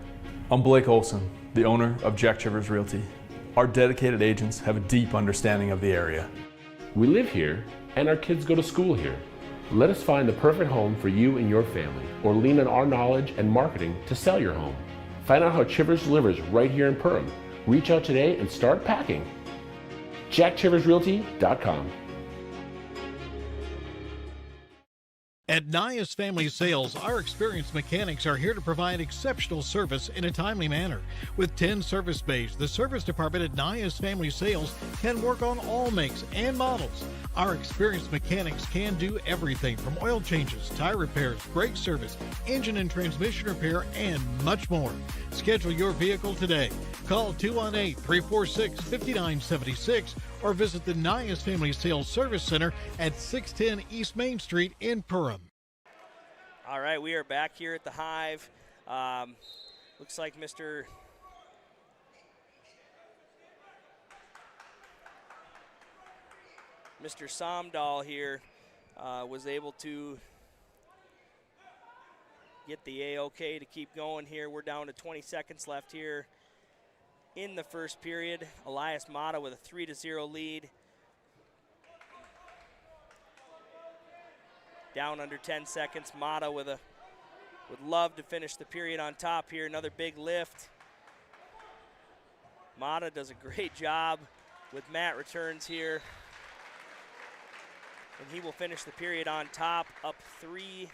I'm Blake Olson, the owner of Jack Chivers Realty. Our dedicated agents have a deep understanding of the area. We live here and our kids go to school here. Let us find the perfect home for you and your family, or lean on our knowledge and marketing to sell your home. Find out how Chivers delivers right here in Perham. Reach out today and start packing. JackChiversRealty.com. At Nias Family Sales, our experienced mechanics are here to provide exceptional service in a timely manner. With 10 service bays, the service department at Nias Family Sales can work on all makes and models. Our experienced mechanics can do everything from oil changes, tire repairs, brake service, engine and transmission repair, and much more. Schedule your vehicle today. Call 218-346-5976 or visit the Nias Family Sales Service Center at 610 East Main Street in Perham. All right, we are back here at the Hive. Looks like Mr. Somdahl here was able to get the A-OK to keep going here. We're down to 20 seconds left here in the first period. Elias Mata with a 3-0 lead. Down under 10 seconds. Mata would love to finish the period on top here. Another big lift. Mata does a great job with mat returns here. And he will finish the period on top, up 3-0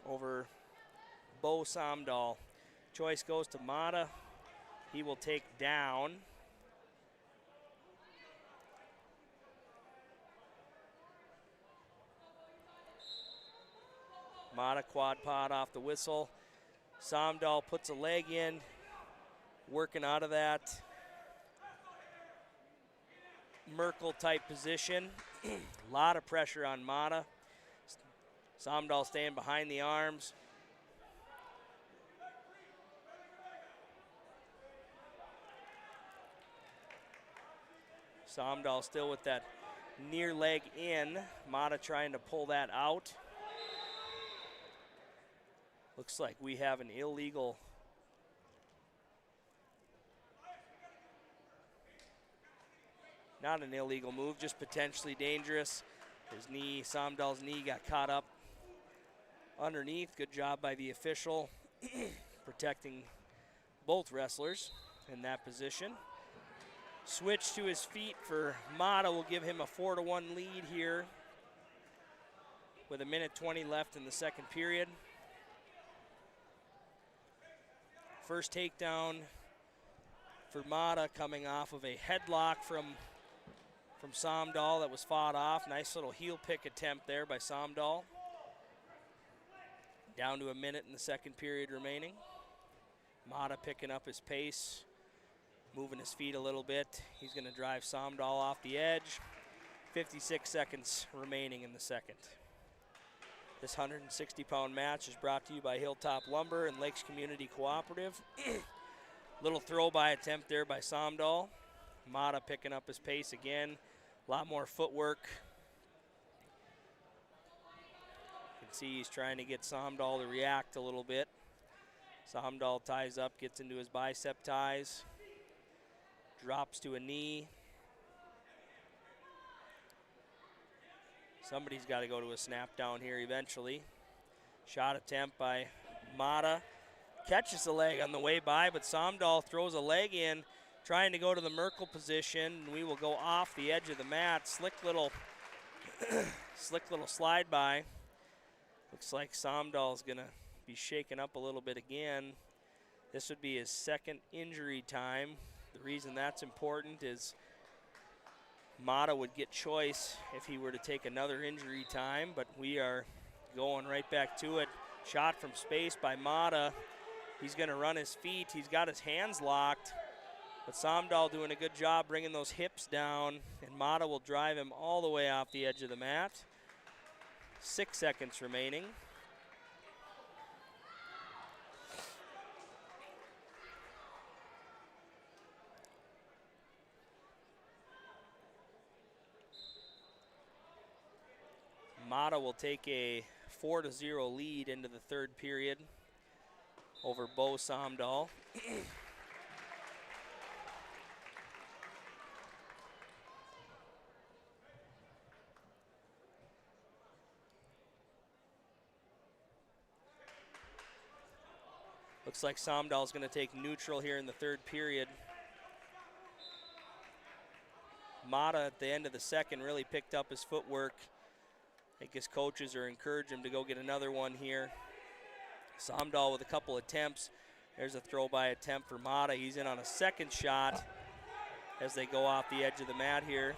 over Bo Somdahl. Choice goes to Mata. He will take down Mata. Quad pod off the whistle. Somdahl puts a leg in, working out of that Merkel type position. A lot of pressure on Mata. Somdahl staying behind the arms. Somdahl still with that near leg in. Mata trying to pull that out. Looks like we have an illegal not an illegal move, just potentially dangerous. His knee, Somdahl's knee got caught up underneath. Good job by the official protecting both wrestlers in that position. Switch to his feet for Mata will give him a 4-1 lead here with 1:20 left in the second period. First takedown for Mata coming off of a headlock from Somdahl that was fought off. Nice little heel pick attempt there by Somdahl. Down to 1 minute in the second period remaining. Mata picking up his pace, moving his feet a little bit. He's going to drive Somdahl off the edge. 56 seconds remaining in the second. This 160-pound match is brought to you by Hilltop Lumber and Lakes Community Cooperative. Little throw-by attempt there by Somdahl. Mata picking up his pace again. A lot more footwork. You can see he's trying to get Somdahl to react a little bit. Somdahl ties up, gets into his bicep ties. Drops to a knee. Somebody's got to go to a snap down here eventually. Shot attempt by Mata. Catches the leg on the way by, but Somdahl throws a leg in, trying to go to the Merkel position. We will go off the edge of the mat. Slick little slide by. Looks like Somdahl's going to be shaken up a little bit again. This would be his second injury time. The reason that's important is Mata would get choice if he were to take another injury time, but we are going right back to it. Shot from space by Mata. He's going to run his feet. He's got his hands locked, but Somdahl doing a good job bringing those hips down, and Mata will drive him all the way off the edge of the mat. 6 seconds remaining. Mata will take a 4-0 lead into the third period over Bo Somdahl. Looks like Somdahl is going to take neutral here in the third period. Mata at the end of the second really picked up his footwork. I think his coaches are encouraging him to go get another one here. Somdahl with a couple attempts. There's a throw-by attempt for Mata. He's in on a second shot as they go off the edge of the mat here.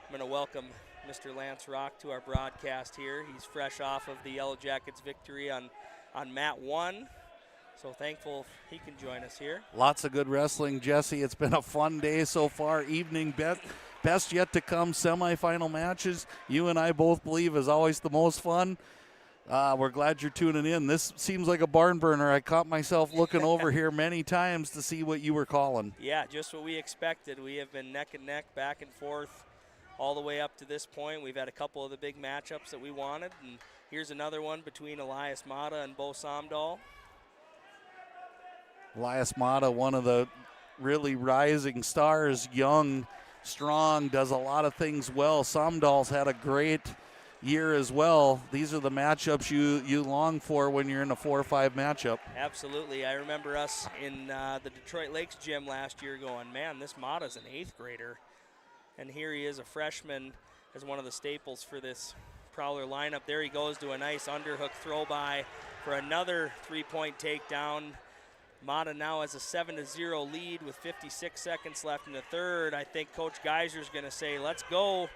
I'm going to welcome Mr. Lance Rock to our broadcast here. He's fresh off of the Yellow Jackets' victory on mat 1. So thankful he can join us here. Lots of good wrestling, Jesse. It's been a fun day so far. Evening best yet to come semifinal matches. You and I both believe is always the most fun. We're glad you're tuning in. This seems like a barn burner. I caught myself looking over here many times to see what you were calling. Yeah, just what we expected. We have been neck and neck, back and forth all the way up to this point. We've had a couple of the big matchups that we wanted, and here's another one between Elias Mata and Bo Somdahl. Elias Mata, one of the really rising stars, young, strong, does a lot of things well. Somdahl's had a great year as well. These are the matchups you long for when you're in a 4 or 5 matchup. Absolutely. I remember us in the Detroit Lakes gym last year going, man, this Mata's an 8th grader. And here he is, a freshman, as one of the staples for this Prowler lineup. There he goes to a nice underhook throw by for another 3-point takedown. Mata now has a 7-0 lead with 56 seconds left in the third. I think Coach Geiser's going to say, let's go.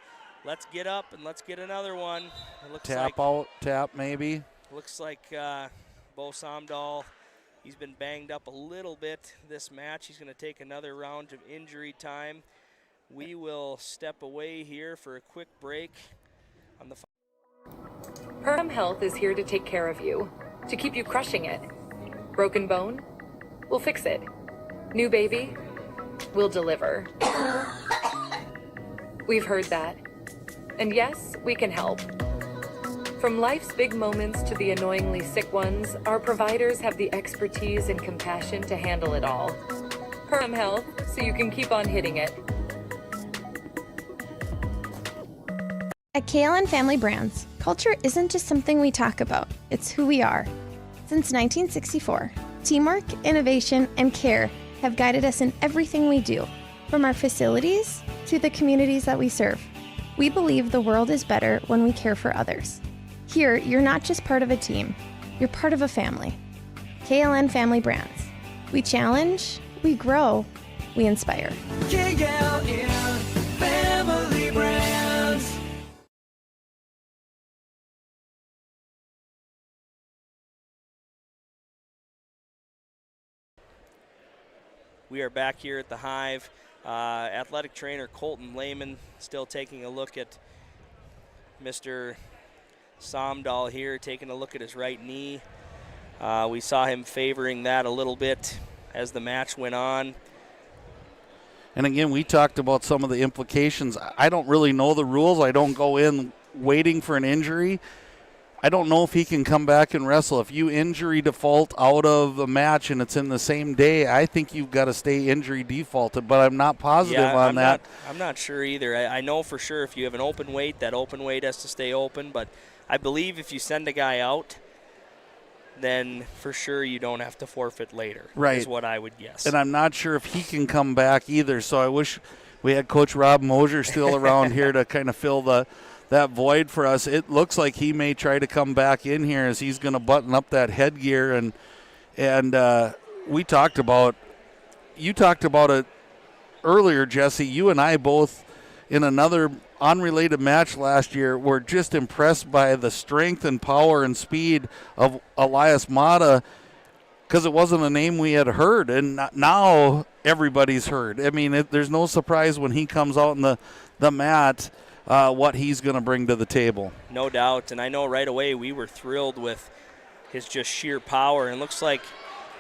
Let's get up and let's get another one. It looks tap out, tap maybe. Looks like Bo Somdahl, he's been banged up a little bit this match. He's going to take another round of injury time. We will step away here for a quick break on the Perham Health is here to take care of you, to keep you crushing it. Broken bone? We'll fix it. New baby? We'll deliver. We've heard that. And yes, we can help. From life's big moments to the annoyingly sick ones, our providers have the expertise and compassion to handle it all. Perham Health, so you can keep on hitting it. At KLN Family Brands, culture isn't just something we talk about, it's who we are. Since 1964, teamwork, innovation, and care have guided us in everything we do, from our facilities to the communities that we serve. We believe the world is better when we care for others. Here, you're not just part of a team, you're part of a family. KLN Family Brands. We challenge, we grow, we inspire. KLN Family Brands. We are back here at the Hive. Athletic trainer Colton Lehman still taking a look at Mr. Somdahl here, taking a look at his right knee. We saw him favoring that a little bit as the match went on. And again, we talked about some of the implications. I don't really know the rules. I don't go in waiting for an injury. I don't know if he can come back and wrestle. If you injury default out of a match and it's in the same day, I think you've got to stay injury defaulted, but I'm not positive on that. I'm not sure either. I know for sure if you have an open weight, that open weight has to stay open, but I believe if you send a guy out, then for sure you don't have to forfeit later, right, is what I would guess. And I'm not sure if he can come back either, so I wish we had Coach Rob Mosier still around here to kind of fill that void for us. It looks like he may try to come back in here as he's going to button up that headgear. And you talked about it earlier, Jesse, you and I both in another unrelated match last year were just impressed by the strength and power and speed of Elias Mata, because it wasn't a name we had heard, and now everybody's heard. I mean, there's no surprise when he comes out in the mat what he's going to bring to the table. No doubt, and I know right away we were thrilled with his just sheer power, and looks like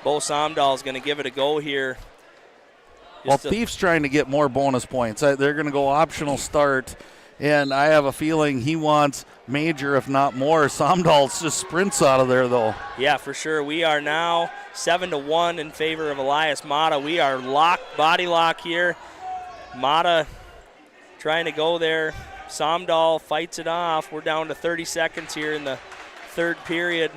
Bo Somdahl is going to give it a go here. Well, Thief's trying to get more bonus points. They're going to go optional start, and I have a feeling he wants major, if not more. Somdahl just sprints out of there, though. Yeah, for sure. We are now 7-1 in favor of Elias Mata. We are locked, body lock here. Mata trying to go there. Somdahl fights it off. We're down to 30 seconds here in the third period.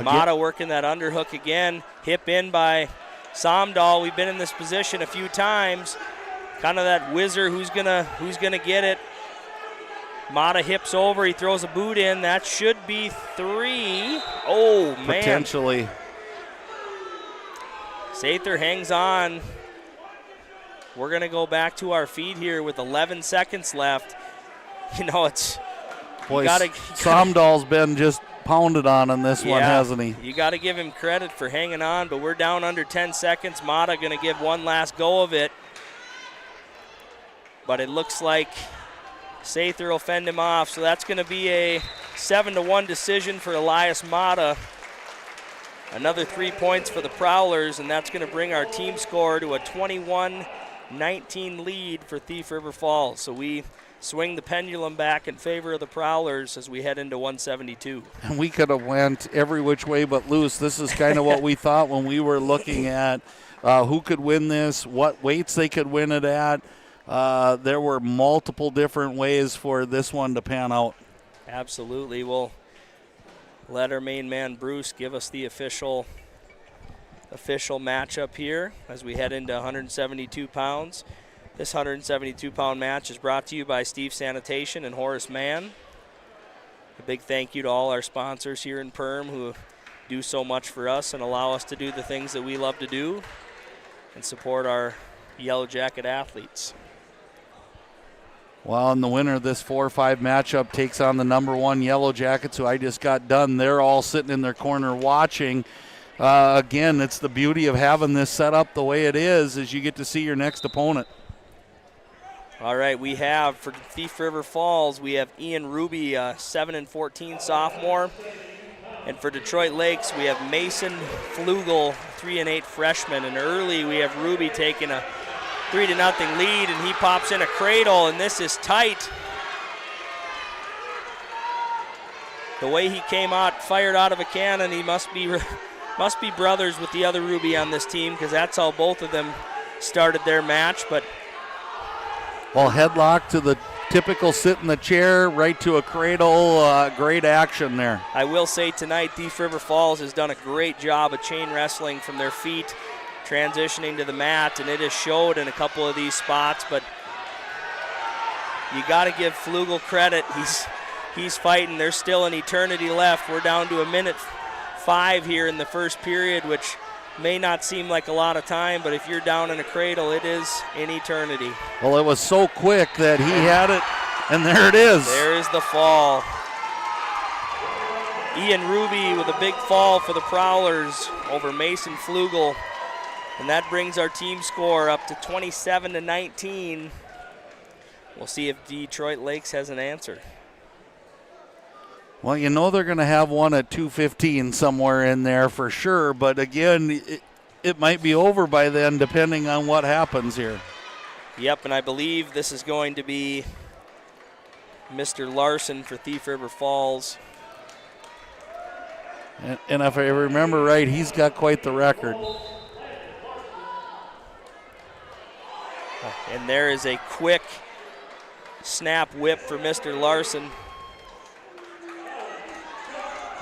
Mata working that underhook again. Hip in by Somdahl. We've been in this position a few times. Kind of that whizzer who's gonna get it. Mata hips over. He throws a boot in. That should be 3. Oh, man. Potentially. Sather hangs on. We're going to go back to our feet here with 11 seconds left. You know, it's... Boy, Somdahl's been just pounded on this one, hasn't he? You got to give him credit for hanging on, but we're down under 10 seconds. Mata going to give one last go of it. But it looks like Sather will fend him off, so that's going to be a 7-1 decision for Elias Mata. Another 3 points for the Prowlers, and that's going to bring our team score to a 21-19 lead for Thief River Falls. So we swing the pendulum back in favor of the Prowlers as we head into 172. And we could have went every which way but loose. This is kind of what we thought when we were looking at who could win this, what weights they could win it at. There were multiple different ways for this one to pan out. Absolutely. We'll let our main man Bruce give us the official matchup here as we head into 172 pounds. This 172-pound match is brought to you by Steve Sanitation and Horace Mann. A big thank you to all our sponsors here in Perm who do so much for us and allow us to do the things that we love to do and support our Yellow Jacket athletes. Well, and the winner of this 4-5 matchup takes on the #1 Yellow Jackets, who I just got done. They're all sitting in their corner watching. Again, it's the beauty of having this set up the way it is you get to see your next opponent. All right, we have for Thief River Falls, we have Ian Ruby, 7-14 sophomore. And for Detroit Lakes, we have Mason Flugel, 3-8 freshman. And early, we have Ruby taking a 3-0 lead, and he pops in a cradle, and this is tight. The way he came out, fired out of a cannon, he must be brothers with the other Ruby on this team, because that's how both of them started their match. But well, headlock to the typical sit in the chair, right to a cradle. Great action there. I will say tonight, Thief River Falls has done a great job of chain wrestling from their feet, transitioning to the mat, and it has showed in a couple of these spots. But you got to give Flugel credit. He's fighting. There's still an eternity left. We're down to 1:05 here in the first period, which may not seem like a lot of time, but if you're down in a cradle, it is an eternity. Well, it was so quick that he had it, and there it is. There is the fall. Ian Ruby with a big fall for the Prowlers over Mason Flugel, and that brings our team score up to 27-19. We'll see if Detroit Lakes has an answer. Well, you know they're going to have one at 2:15 somewhere in there for sure, but again, it might be over by then depending on what happens here. Yep, and I believe this is going to be Mr. Larson for Thief River Falls. And if I remember right, he's got quite the record. And there is a quick snap whip for Mr. Larson.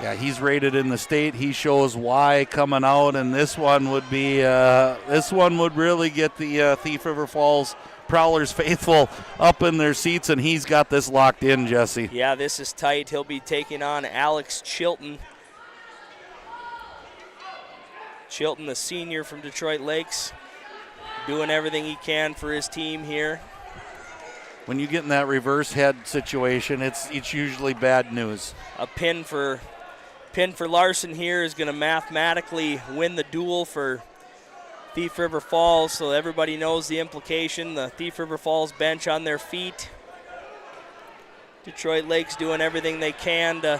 Yeah, he's rated in the state. He shows why coming out, and this one would be this one would really get the Thief River Falls Prowlers faithful up in their seats, and he's got this locked in, Jesse. Yeah, this is tight. He'll be taking on Alex Chilton. Chilton, the senior from Detroit Lakes, doing everything he can for his team here. When you get in that reverse head situation, it's usually bad news. A pin for Larson here is going to mathematically win the duel for Thief River Falls, so everybody knows the implication. The Thief River Falls bench on their feet. Detroit Lakes doing everything they can to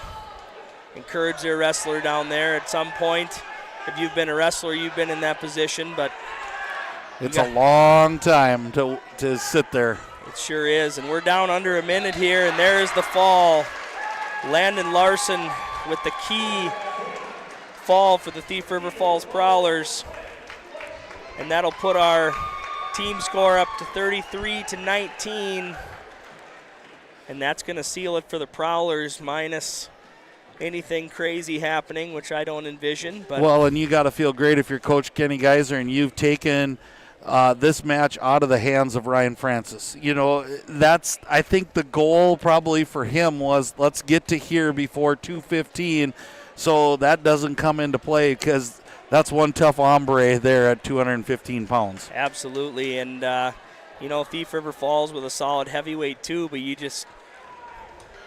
encourage their wrestler down there. At some point, if you've been a wrestler, you've been in that position, but it's a long time to sit there. It sure is, and we're down under a minute here, and there's the fall. Landon Larson with the key fall for the Thief River Falls Prowlers, and that'll put our team score up to 33-19, and that's going to seal it for the Prowlers, minus anything crazy happening, which I don't envision. But well, and you got to feel great if you're Coach Kenny Geiser and you've taken this match out of the hands of Ryan Francis. You know, that's, I think the goal probably for him was, let's get to here before 2:15 so that doesn't come into play, because that's one tough hombre there at 215 pounds. Absolutely, and you know, Thief River Falls with a solid heavyweight too, but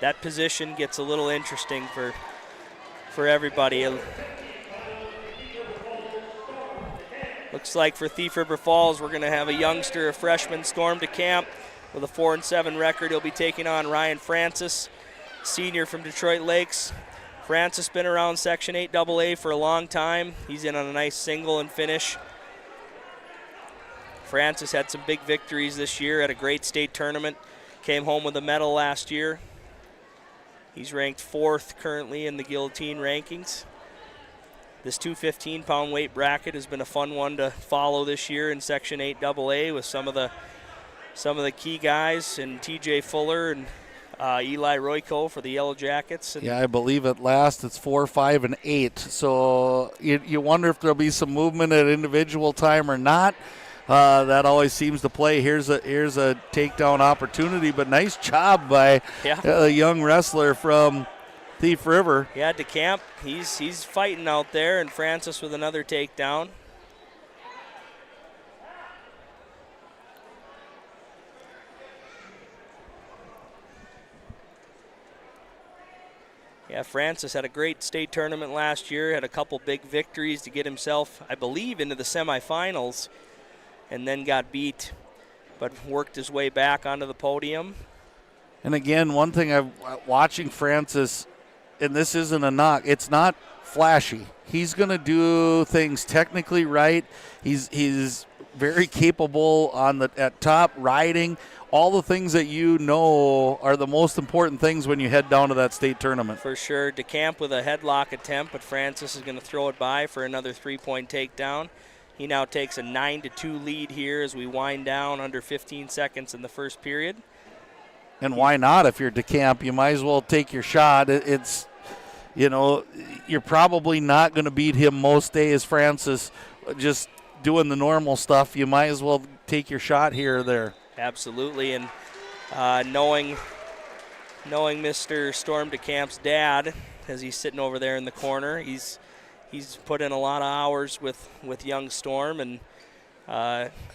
that position gets a little interesting for everybody. Looks like for Thief River Falls, we're going to have a youngster, a freshman, Storm DeCamp with a 4-7 record. He'll be taking on Ryan Francis, senior from Detroit Lakes. Francis been around Section 8 AA for a long time. He's in on a nice single and finish. Francis had some big victories this year at a great state tournament. Came home with a medal last year. He's ranked 4th currently in the Guillotine rankings. This 215-pound weight bracket has been a fun one to follow this year in Section 8 AA with some of the key guys, and TJ Fuller and Eli Royko for the Yellow Jackets. Yeah, I believe at last it's 4, 5, and 8. So you wonder if there'll be some movement at individual time or not. That always seems to play. Here's a takedown opportunity, but nice job by a young wrestler from Thief River. Yeah, DeCamp, he's fighting out there, and Francis with another takedown. Yeah, Francis had a great state tournament last year, had a couple big victories to get himself, I believe, into the semifinals, and then got beat, but worked his way back onto the podium. And again, one thing I'm watching Francis, and this isn't a knock, it's not flashy. He's going to do things technically right. He's very capable at top, riding, all the things that you know are the most important things when you head down to that state tournament. For sure. DeCamp with a headlock attempt, but Francis is going to throw it by for another 3-point takedown. He now takes a 9-2 lead here as we wind down under 15 seconds in the first period. And why not? If you're DeCamp, you might as well take your shot. It's, you know, you're probably not going to beat him most days, Francis, just doing the normal stuff. You might as well take your shot here or there. Absolutely, and knowing Mr. Storm DeCamp's dad, as he's sitting over there in the corner, he's put in a lot of hours with young Storm, and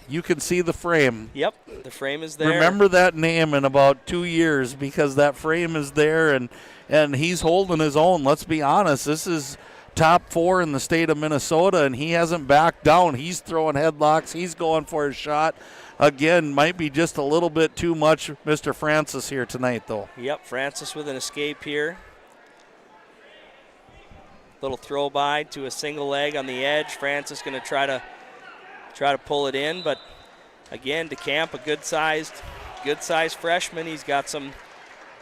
you can see the frame. Yep, the frame is there. Remember that name in about 2 years, because that frame is there, and he's holding his own. Let's be honest, this is top 4 in the state of Minnesota, and he hasn't backed down. He's throwing headlocks. He's going for his shot. Again, might be just a little bit too much, Mr. Francis here tonight, though. Yep, Francis with an escape here. Little throw by to a single leg on the edge. Francis going to try to pull it in, but again, DeCamp, a good-sized freshman. He's got some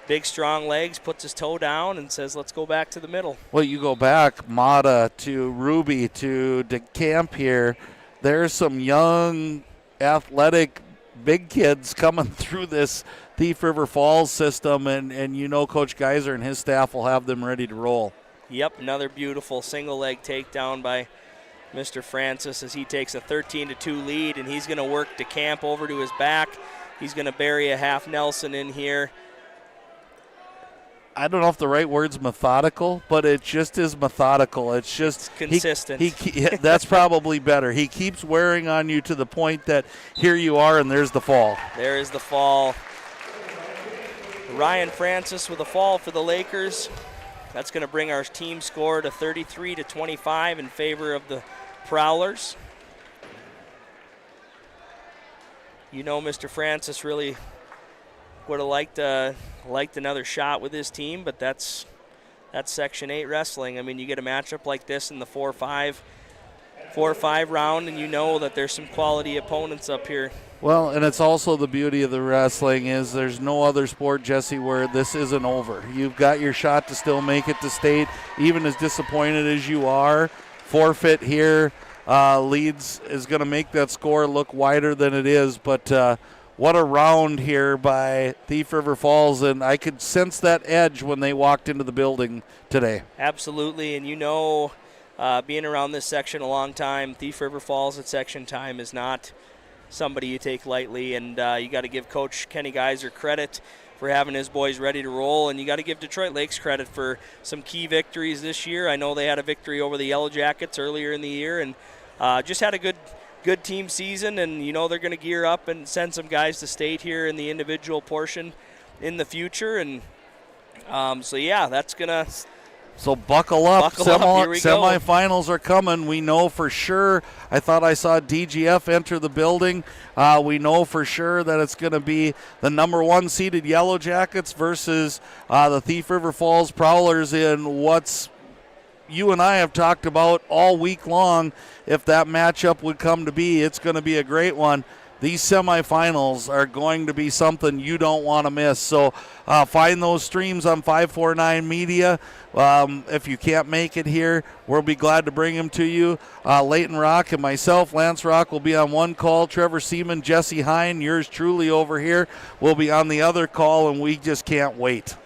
big, strong legs, puts his toe down and says, let's go back to the middle. Well, you go back, Mata to Ruby to DeCamp here. There's some young, athletic, big kids coming through this Thief River Falls system, and you know Coach Geiser and his staff will have them ready to roll. Yep, another beautiful single leg takedown by Mr. Francis as he takes a 13-2 lead, and he's going to work DeCamp over to his back. He's going to bury a half Nelson in here. I don't know if the right word's methodical, but it just is methodical. It's just consistent. That's probably better. He keeps wearing on you to the point that here you are and there's the fall. There is the fall. Ryan Francis with a fall for the Lakers. That's going to bring our team score to 33-25 in favor of the Prowlers. You know, Mr. Francis really would have liked another shot with his team, but that's Section 8 wrestling. I mean, you get a matchup like this in the 4-5 round, and you know that there's some quality opponents up here. Well, and it's also the beauty of the wrestling is there's no other sport, Jesse, where this isn't over. You've got your shot to still make it to state, even as disappointed as you are. Forfeit here. Leeds is going to make that score look wider than it is, but what a round here by Thief River Falls, and I could sense that edge when they walked into the building today. Absolutely, and you know, being around this section a long time, Thief River Falls at section time is not somebody you take lightly, and you got to give Coach Kenny Geiser credit for having his boys ready to roll, and you got to give Detroit Lakes credit for some key victories this year. I know they had a victory over the Yellow Jackets earlier in the year, and just had a good team season, and you know they're going to gear up and send some guys to state here in the individual portion in the future, and so yeah, that's gonna. So buckle up. Here we go. Semifinals are coming. We know for sure. I thought I saw DGF enter the building. We know for sure that it's going to be the number 1 seeded Yellow Jackets versus the Thief River Falls Prowlers in what's you and I have talked about all week long. If that matchup would come to be, it's going to be a great one. These semifinals are going to be something you don't want to miss. So find those streams on 549 Media. If you can't make it here, we'll be glad to bring them to you. Leighton Rock and myself, Lance Rock, will be on one call. Trevor Seaman, Jesse Hine, yours truly over here, will be on the other call, and we just can't wait.